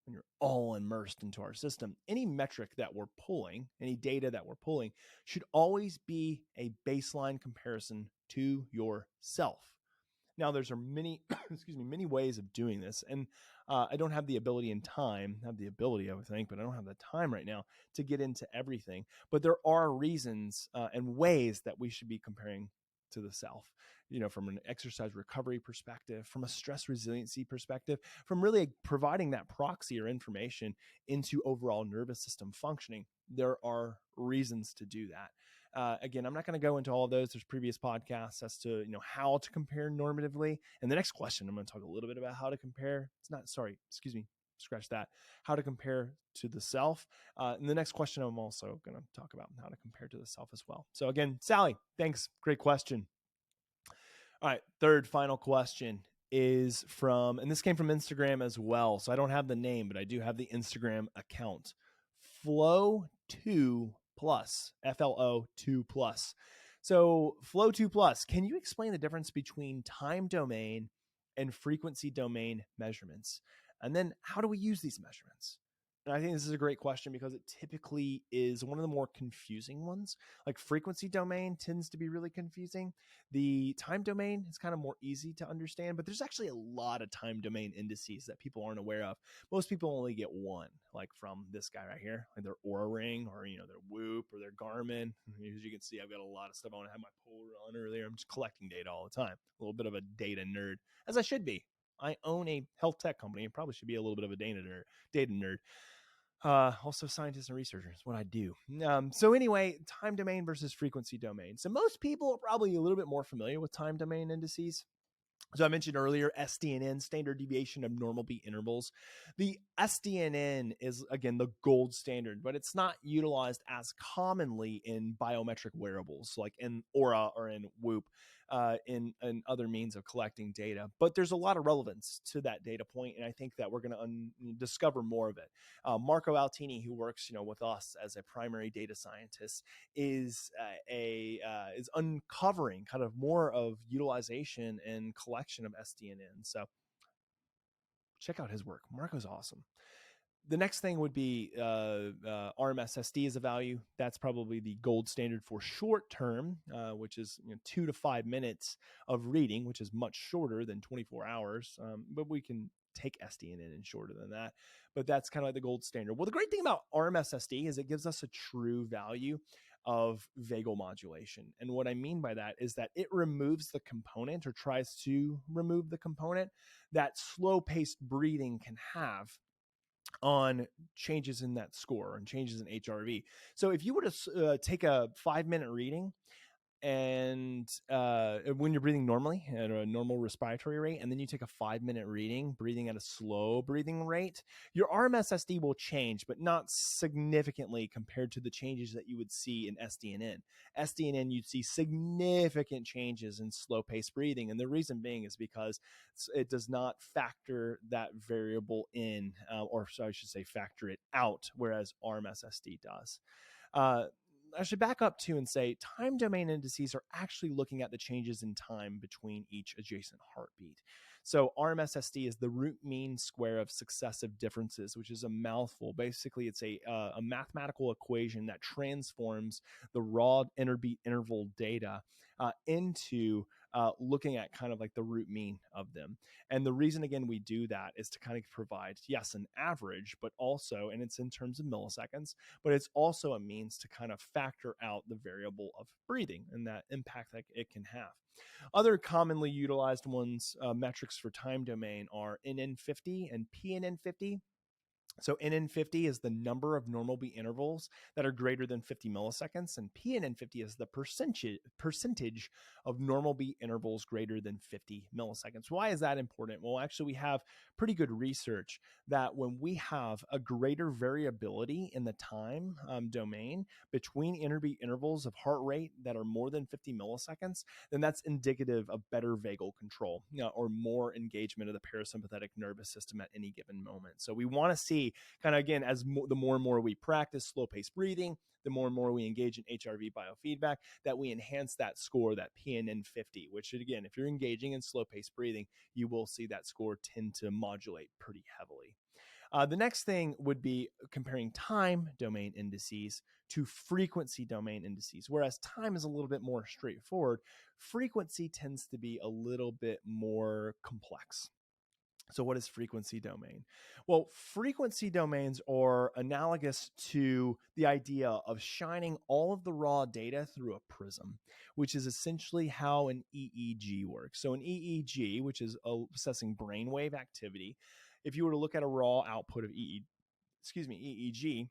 when you're all immersed into our system, any metric that we're pulling, any data that we're pulling, should always be a baseline comparison to yourself. Now, there's many, many ways of doing this, and I don't have the ability and time. I have the ability, I would think, but I don't have the time right now to get into everything. But there are reasons and ways that we should be comparing to the self, from an exercise recovery perspective, from a stress resiliency perspective, from really providing that proxy or information into overall nervous system functioning. There are reasons to do that. Again, I'm not going to go into all of those. There's previous podcasts as to, how to compare normatively. And the next question, I'm going to talk a little bit about how to compare. Scratch that. How to compare to the self. And the next question, I'm also going to talk about how to compare to the self as well. So again, Sally, thanks. Great question. All right. Third, final question is from, and this came from Instagram as well. So I don't have the name, but I do have the Instagram account. Flow2 Plus, FLO2 Plus. So Flow2 Plus, can you explain the difference between time domain and frequency domain measurements? And then how do we use these measurements? And I think this is a great question because it typically is one of the more confusing ones. Like frequency domain tends to be really confusing. The time domain is kind of more easy to understand, but there's actually a lot of time domain indices that people aren't aware of. Most people only get one, like from this guy right here, like their Oura Ring or, their Whoop or their Garmin. As you can see, I've got a lot of stuff. I want to have my poll on earlier. I'm just collecting data all the time. A little bit of a data nerd, as I should be. I own a health tech company and probably should be a little bit of a data nerd. Also scientists and researchers, what I do. So anyway, time domain versus frequency domain. So most people are probably a little bit more familiar with time domain indices. So I mentioned earlier, SDNN, standard deviation of normal beat intervals. The SDNN is, again, the gold standard, but it's not utilized as commonly in biometric wearables, like in Aura or in Whoop, in other means of collecting data. But there's a lot of relevance to that data point, and I think that we're going to discover more of it. Marco Altini, who works, with us as a primary data scientist, is uncovering kind of more of utilization and collection of SDNN. So check out his work. Marco's awesome. The next thing would be RMSSD as a value. That's probably the gold standard for short term, which is 2 to 5 minutes of reading, which is much shorter than 24 hours. But we can take SDNN in shorter than that. But that's kind of like the gold standard. Well, the great thing about RMSSD is it gives us a true value of vagal modulation. And what I mean by that is that it removes the component, or tries to remove the component, that slow-paced breathing can have on changes in that score and changes in HRV. So if you were to take a 5-minute reading, and when you're breathing normally at a normal respiratory rate, and then you take a 5-minute reading, breathing at a slow breathing rate, your RMSSD will change, but not significantly compared to the changes that you would see in SDNN. SDNN, you'd see significant changes in slow paced breathing. And the reason being is because it does not factor that variable in, or so I should say factor it out, whereas RMSSD does. I should back up too and say time domain indices are actually looking at the changes in time between each adjacent heartbeat. So RMSSD is the root mean square of successive differences, which is a mouthful. Basically, it's a mathematical equation that transforms the raw interbeat interval data into looking at kind of like the root mean of them. And the reason, again, we do that is to kind of provide, yes, an average, but also, and it's in terms of milliseconds, but it's also a means to kind of factor out the variable of breathing and that impact that it can have. Other commonly utilized ones, metrics for time domain, are NN50 and PNN50. So NN50 is the number of normal beat intervals that are greater than 50 milliseconds, and PNN50 is the percentage of normal beat intervals greater than 50 milliseconds. Why is that important? Well, actually, we have pretty good research that when we have a greater variability in the time domain between interbeat intervals of heart rate that are more than 50 milliseconds, then that's indicative of better vagal control, or more engagement of the parasympathetic nervous system at any given moment. So we want to see kind of, again, as the more and more we practice slow-paced breathing, the more and more we engage in HRV biofeedback, that we enhance that score, that PNN50, which, again, if you're engaging in slow-paced breathing, you will see that score tend to modulate pretty heavily. The next thing would be comparing time domain indices to frequency domain indices. Whereas time is a little bit more straightforward, frequency tends to be a little bit more complex. So what is frequency domain? Well, frequency domains are analogous to the idea of shining all of the raw data through a prism, which is essentially how an EEG works. So an EEG, which is assessing brainwave activity, if you were to look at a raw output of EEG,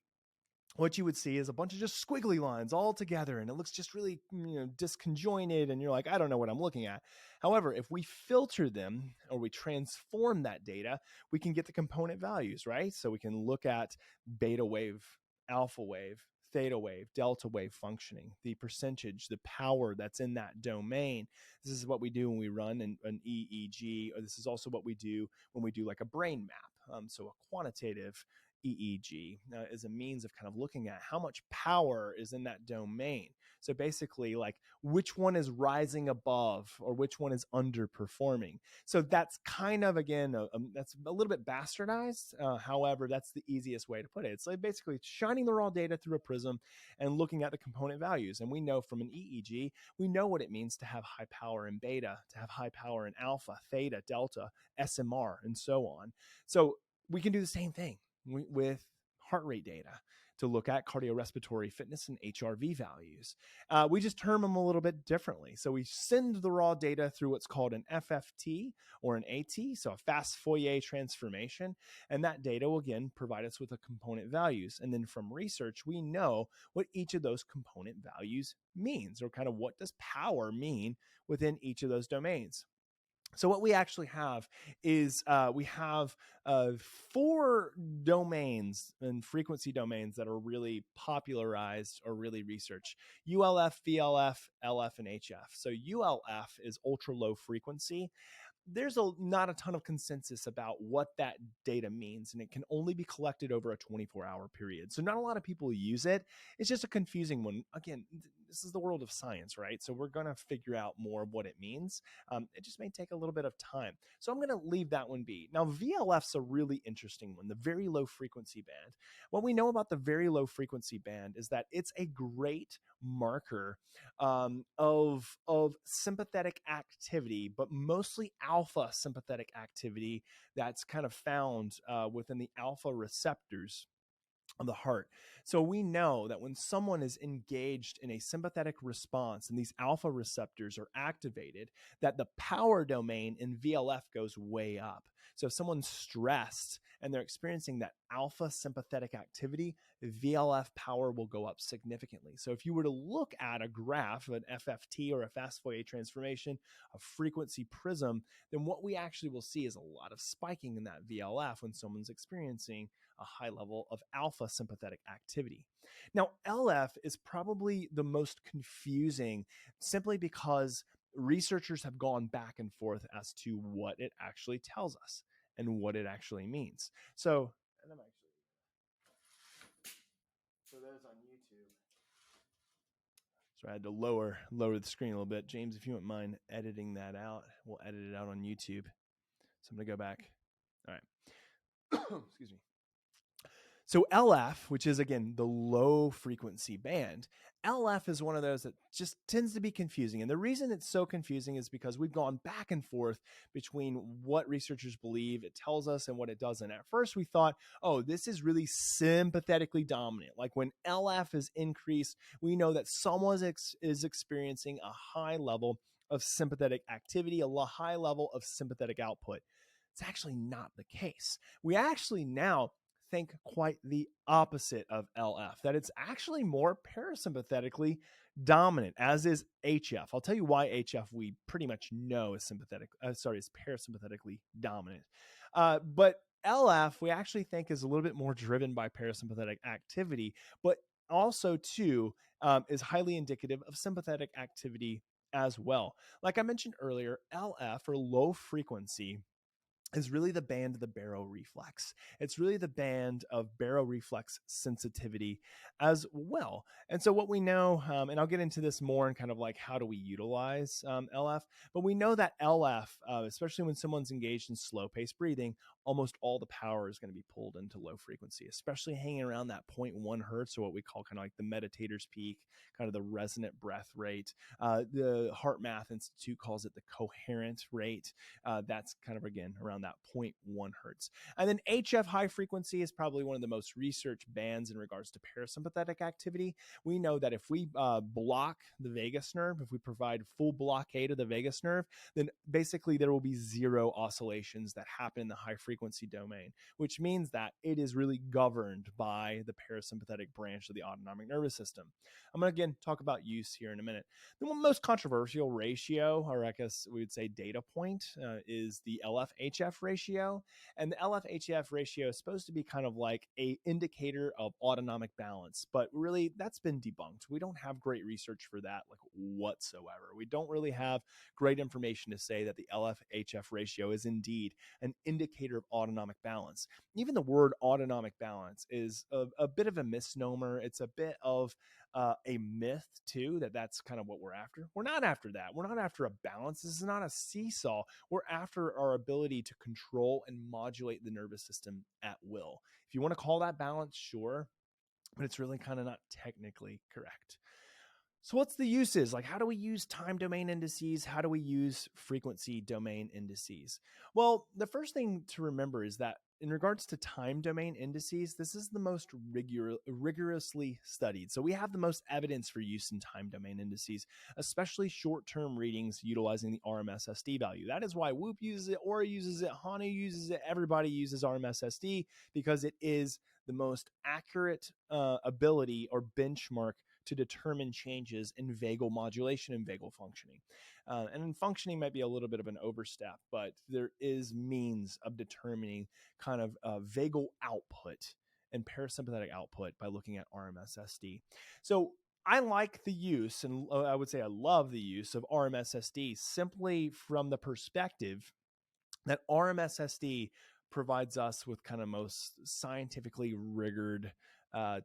what you would see is a bunch of just squiggly lines all together, and it looks just really disconjointed, and you're like, I don't know what I'm looking at. However, if we filter them or we transform that data, we can get the component values, right? So we can look at beta wave, alpha wave, theta wave, delta wave functioning, the percentage, the power that's in that domain. This is what we do when we run an EEG, or this is also what we do when we do like a brain map. So a quantitative EEG is a means of kind of looking at how much power is in that domain. So basically, like which one is rising above or which one is underperforming. So that's kind of, again, that's a little bit bastardized. However, that's the easiest way to put it. It's like basically shining the raw data through a prism and looking at the component values. And we know from an EEG, we know what it means to have high power in beta, to have high power in alpha, theta, delta, SMR, and so on. So we can do the same thing with heart rate data to look at cardiorespiratory fitness and HRV values. We just term them a little bit differently. So we send the raw data through what's called an FFT or an AT, so a fast Fourier transformation, and that data will again provide us with the component values. And then from research, we know what each of those component values means, or kind of what does power mean within each of those domains. So what we actually have is we have 4 domains and frequency domains that are really popularized or really researched: ULF, VLF, LF, and HF. So ULF is ultra low frequency. There's not a ton of consensus about what that data means, and it can only be collected over a 24-hour period. So not a lot of people use it. It's just a confusing one. Again, this is the world of science, right? So we're going to figure out more of what it means. It just may take a little bit of time. So I'm going to leave that one be. Now, VLF's a really interesting one, the very low frequency band. What we know about the very low frequency band is that it's a great marker of sympathetic activity, but mostly alpha sympathetic activity that's kind of found within the alpha receptors of the heart. So we know that when someone is engaged in a sympathetic response and these alpha receptors are activated, that the power domain in VLF goes way up. So if someone's stressed and they're experiencing that alpha sympathetic activity, VLF power will go up significantly. So if you were to look at a graph of an FFT or a fast Fourier transformation, a frequency prism, then what we actually will see is a lot of spiking in that VLF when someone's experiencing a high level of alpha sympathetic activity. Now, LF is probably the most confusing simply because researchers have gone back and forth as to what it actually tells us and what it actually means. So, and I'm actually, for those on YouTube, so I had to lower the screen a little bit. James, if you wouldn't mind editing that out, we'll edit it out on YouTube. So I'm going to go back. All right. Excuse me. So LF, which is, again, the low frequency band, LF is one of those that just tends to be confusing. And the reason it's so confusing is because we've gone back and forth between what researchers believe it tells us and what it doesn't. At first, we thought, oh, this is really sympathetically dominant. Like when LF is increased, we know that someone is experiencing a high level of sympathetic activity, a high level of sympathetic output. It's actually not the case. We actually now think quite the opposite of LF, that it's actually more parasympathetically dominant, as is HF. I'll tell you why HF we pretty much know is is parasympathetically dominant. But LF we actually think is a little bit more driven by parasympathetic activity, but also too is highly indicative of sympathetic activity as well. Like I mentioned earlier, LF, or low frequency, is really the band of the baroreflex. It's really the band of baroreflex sensitivity as well. And so what we know, and I'll get into this more in kind of like how do we utilize LF, but we know that LF, especially when someone's engaged in slow-paced breathing, almost all the power is going to be pulled into low frequency, especially hanging around that 0.1 hertz, or what we call kind of like the meditator's peak, kind of the resonant breath rate. The Heart Math Institute calls it the coherent rate. That's kind of, again, around that 0.1 hertz. And then HF high frequency is probably one of the most researched bands in regards to parasympathetic activity. We know that if we block the vagus nerve, if we provide full blockade of the vagus nerve, then basically there will be zero oscillations that happen in the high frequency domain, which means that it is really governed by the parasympathetic branch of the autonomic nervous system. I'm going to again talk about use here in a minute. The most controversial ratio, or I guess we would say data point, is the LF-HF ratio. And the LF-HF ratio is supposed to be kind of like an indicator of autonomic balance, but really that's been debunked. We don't have great research for that, like, whatsoever. We don't really have great information to say that the LF-HF ratio is indeed an indicator of autonomic balance. Even the word autonomic balance is a bit of a misnomer. It's a bit of a myth too, that's kind of what we're after. We're not after that. We're not after a balance. This is not a seesaw. We're after our ability to control and modulate the nervous system at will. If you want to call that balance, sure, but it's really kind of not technically correct. So what's the uses? Like, how do we use time domain indices? How do we use frequency domain indices? Well, the first thing to remember is that in regards to time domain indices, this is the most rigorously studied. So we have the most evidence for use in time domain indices, especially short-term readings utilizing the RMSSD value. That is why Whoop uses it, Aura uses it, Hanu uses it, everybody uses RMSSD, because it is the most accurate ability or benchmark to determine changes in vagal modulation and vagal functioning. And in functioning might be a little bit of an overstep, but there is means of determining kind of vagal output and parasympathetic output by looking at RMSSD. So I like the use, and I would say I love the use of RMSSD simply from the perspective that RMSSD provides us with kind of most scientifically rigored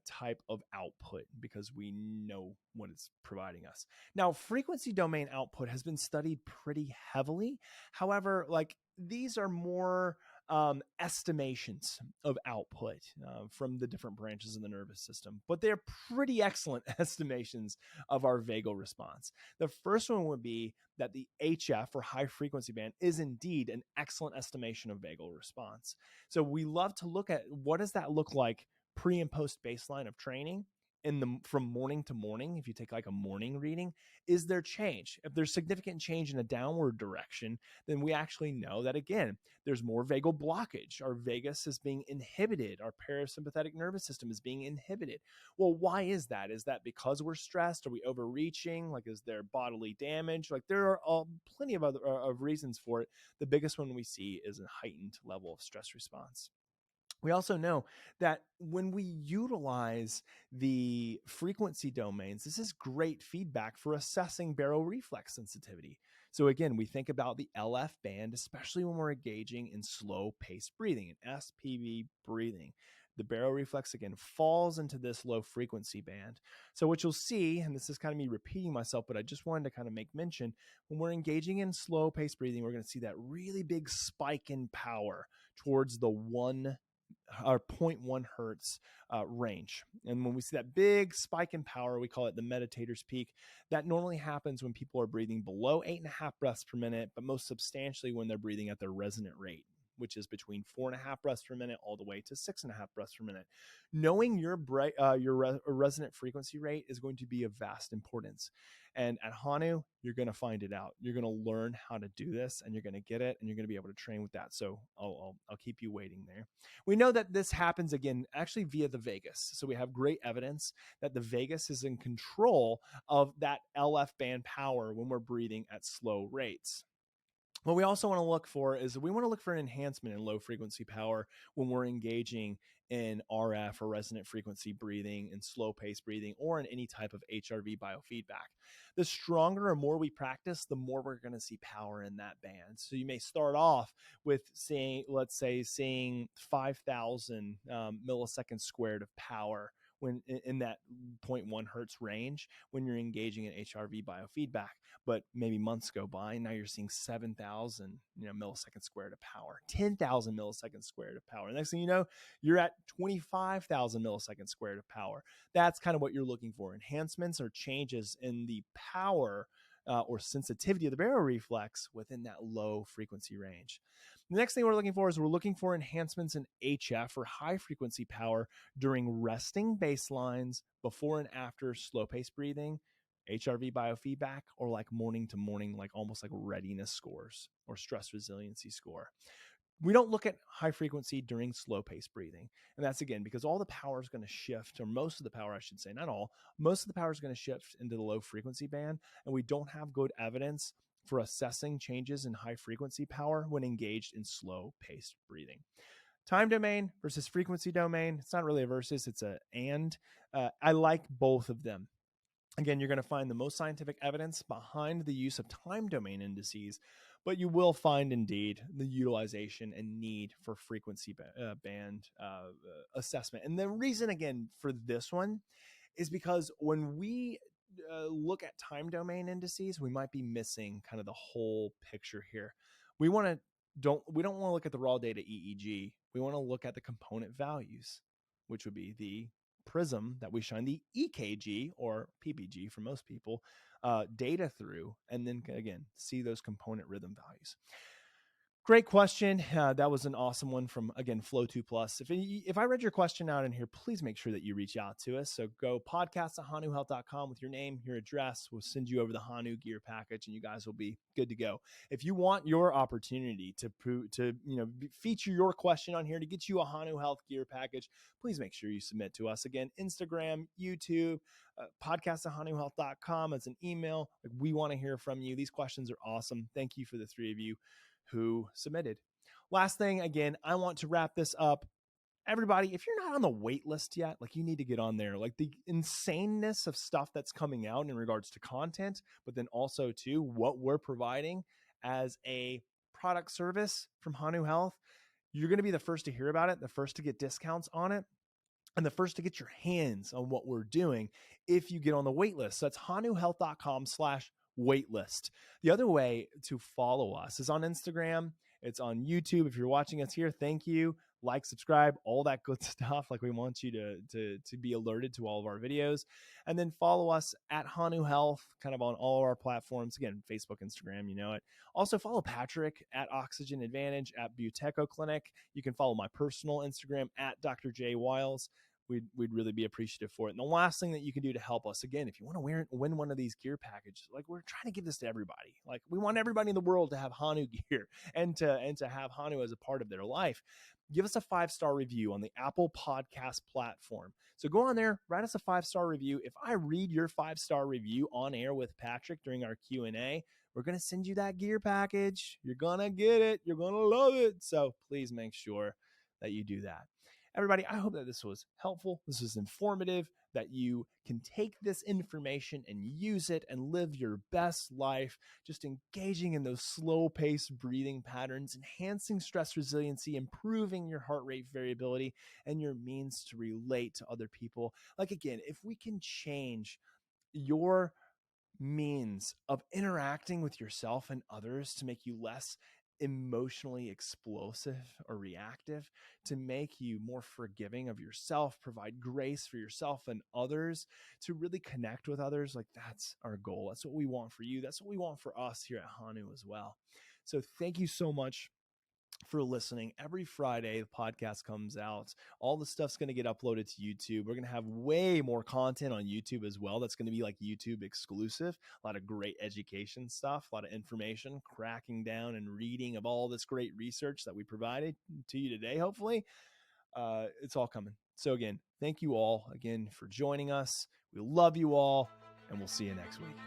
type of output, because we know what it's providing us. Now, frequency domain output has been studied pretty heavily. However, like, these are more estimations of output from the different branches of the nervous system, but they're pretty excellent estimations of our vagal response. The first one would be that the HF, or high frequency band, is indeed an excellent estimation of vagal response. So we love to look at what does that look like pre and post baseline of training from morning to morning. If you take like a morning reading, is there change? If there's significant change in a downward direction, then we actually know that, again, there's more vagal blockage. Our vagus is being inhibited. Our parasympathetic nervous system is being inhibited. Well, why is that? Is that because we're stressed? Are we overreaching? Like, is there bodily damage? Like, there are plenty of other reasons for it. The biggest one we see is a heightened level of stress response. We also know that when we utilize the frequency domains, this is great feedback for assessing baroreflex sensitivity. So again, we think about the LF band, especially when we're engaging in slow-paced breathing, in SPV breathing. The baroreflex, again, falls into this low frequency band. So what you'll see, and this is kind of me repeating myself, but I just wanted to kind of make mention, when we're engaging in slow paced breathing, we're going to see that really big spike in power towards the 0.1 hertz range. And when we see that big spike in power, we call it the meditator's peak. That normally happens when people are breathing below 8.5 breaths per minute, but most substantially when they're breathing at their resonant rate, which is between 4.5 breaths per minute all the way to 6.5 breaths per minute. Knowing your resonant frequency rate is going to be of vast importance. And at Hanu, you're going to find it out. You're going to learn how to do this, and you're going to get it, and you're going to be able to train with that. So I'll keep you waiting there. We know that this happens, again, actually via the vagus. So we have great evidence that the vagus is in control of that LF band power when we're breathing at slow rates. What we also want to look for is we want to look for an enhancement in low frequency power when we're engaging in RF, or resonant frequency breathing, and slow pace breathing, or in any type of HRV biofeedback. The stronger or more we practice, the more we're going to see power in that band. So you may start off with seeing 5,000 milliseconds squared of power when in that zero 0.1 hertz range when you're engaging in HRV biofeedback. But maybe months go by and now you're seeing 7,000 milliseconds squared of power, 10,000 milliseconds squared of power. Next thing you know, you're at 25,000 milliseconds squared of power. That's kind of what you're looking for. Enhancements or changes in the power or sensitivity of the baroreflex within that low frequency range. The next thing we're looking for is we're looking for enhancements in HF or high frequency power during resting baselines, before and after slow pace breathing, HRV biofeedback, or like morning to morning, like almost like readiness scores or stress resiliency score. We don't look at high frequency during slow pace breathing. And that's again, because all the power is going to shift, or most of the power, I should say, not all, most of the power is going to shift into the low frequency band. And we don't have good evidence for assessing changes in high frequency power when engaged in slow paced breathing. Time domain versus frequency domain. It's not really a versus, it's a and. I like both of them. Again, you're going to find the most scientific evidence behind the use of time domain indices, but you will find indeed the utilization and need for frequency band assessment. And the reason, again, for this one is because when we look at time domain indices, we might be missing kind of the whole picture here. We don't want to look at the raw data EEG. We want to look at the component values, which would be the prism that we shine the EKG or PPG for most people data through, and then again see those component rhythm values. Great question. That was an awesome one from, again, Flow2 Plus. If I read your question out in here, please make sure that you reach out to us. So go podcast@hanuhealth.com with your name, your address. We'll send you over the Hanu gear package, and you guys will be good to go. If you want your opportunity to feature your question on here to get you a Hanu Health gear package, please make sure you submit to us. Again, Instagram, YouTube, podcast@hanuhealth.com. It's an email. We want to hear from you. These questions are awesome. Thank you for the three of you who submitted. Last thing, again, I want to wrap this up. Everybody, if you're not on the wait list yet, like, you need to get on there. Like, the insaneness of stuff that's coming out in regards to content, but then also to what we're providing as a product service from Hanu Health, you're going to be the first to hear about it, the first to get discounts on it, and the first to get your hands on what we're doing if you get on the wait list. So that's hanuhealth.com/waitlist. The other way to follow us is on Instagram. It's on YouTube. If you're watching us here, thank you. Like, subscribe, all that good stuff. Like, we want you to be alerted to all of our videos. And then follow us at Hanu Health, kind of on all our platforms. Again, Facebook, Instagram, you know it. Also follow Patrick at Oxygen Advantage, at Buteco Clinic. You can follow my personal Instagram at Dr. J. Wiles. We'd really be appreciative for it. And the last thing that you can do to help us, again, if you want to win one of these gear packages, like, we're trying to give this to everybody. Like, we want everybody in the world to have Hanu gear and to have Hanu as a part of their life. Give us a 5-star review on the Apple Podcast platform. So go on there, write us a 5-star review. If I read your 5-star review on air with Patrick during our Q&A, we're going to send you that gear package. You're going to get it. You're going to love it. So please make sure that you do that. Everybody, I hope that this was helpful. This was informative, that you can take this information and use it and live your best life, just engaging in those slow-paced breathing patterns, enhancing stress resiliency, improving your heart rate variability, and your means to relate to other people. Like, again, if we can change your means of interacting with yourself and others to make you less emotionally explosive or reactive, to make you more forgiving of yourself, provide grace for yourself and others, to really connect with others, like, that's our goal. That's what we want for you. That's what we want for us here at Hanu as well. So thank you so much for listening. Every Friday, the podcast comes out. All the stuff's going to get uploaded to YouTube. We're going to have way more content on YouTube as well. That's going to be like YouTube exclusive. A lot of great education stuff, a lot of information, cracking down and reading of all this great research that we provided to you today. Hopefully, it's all coming. So again, thank you all again for joining us. We love you all, and we'll see you next week.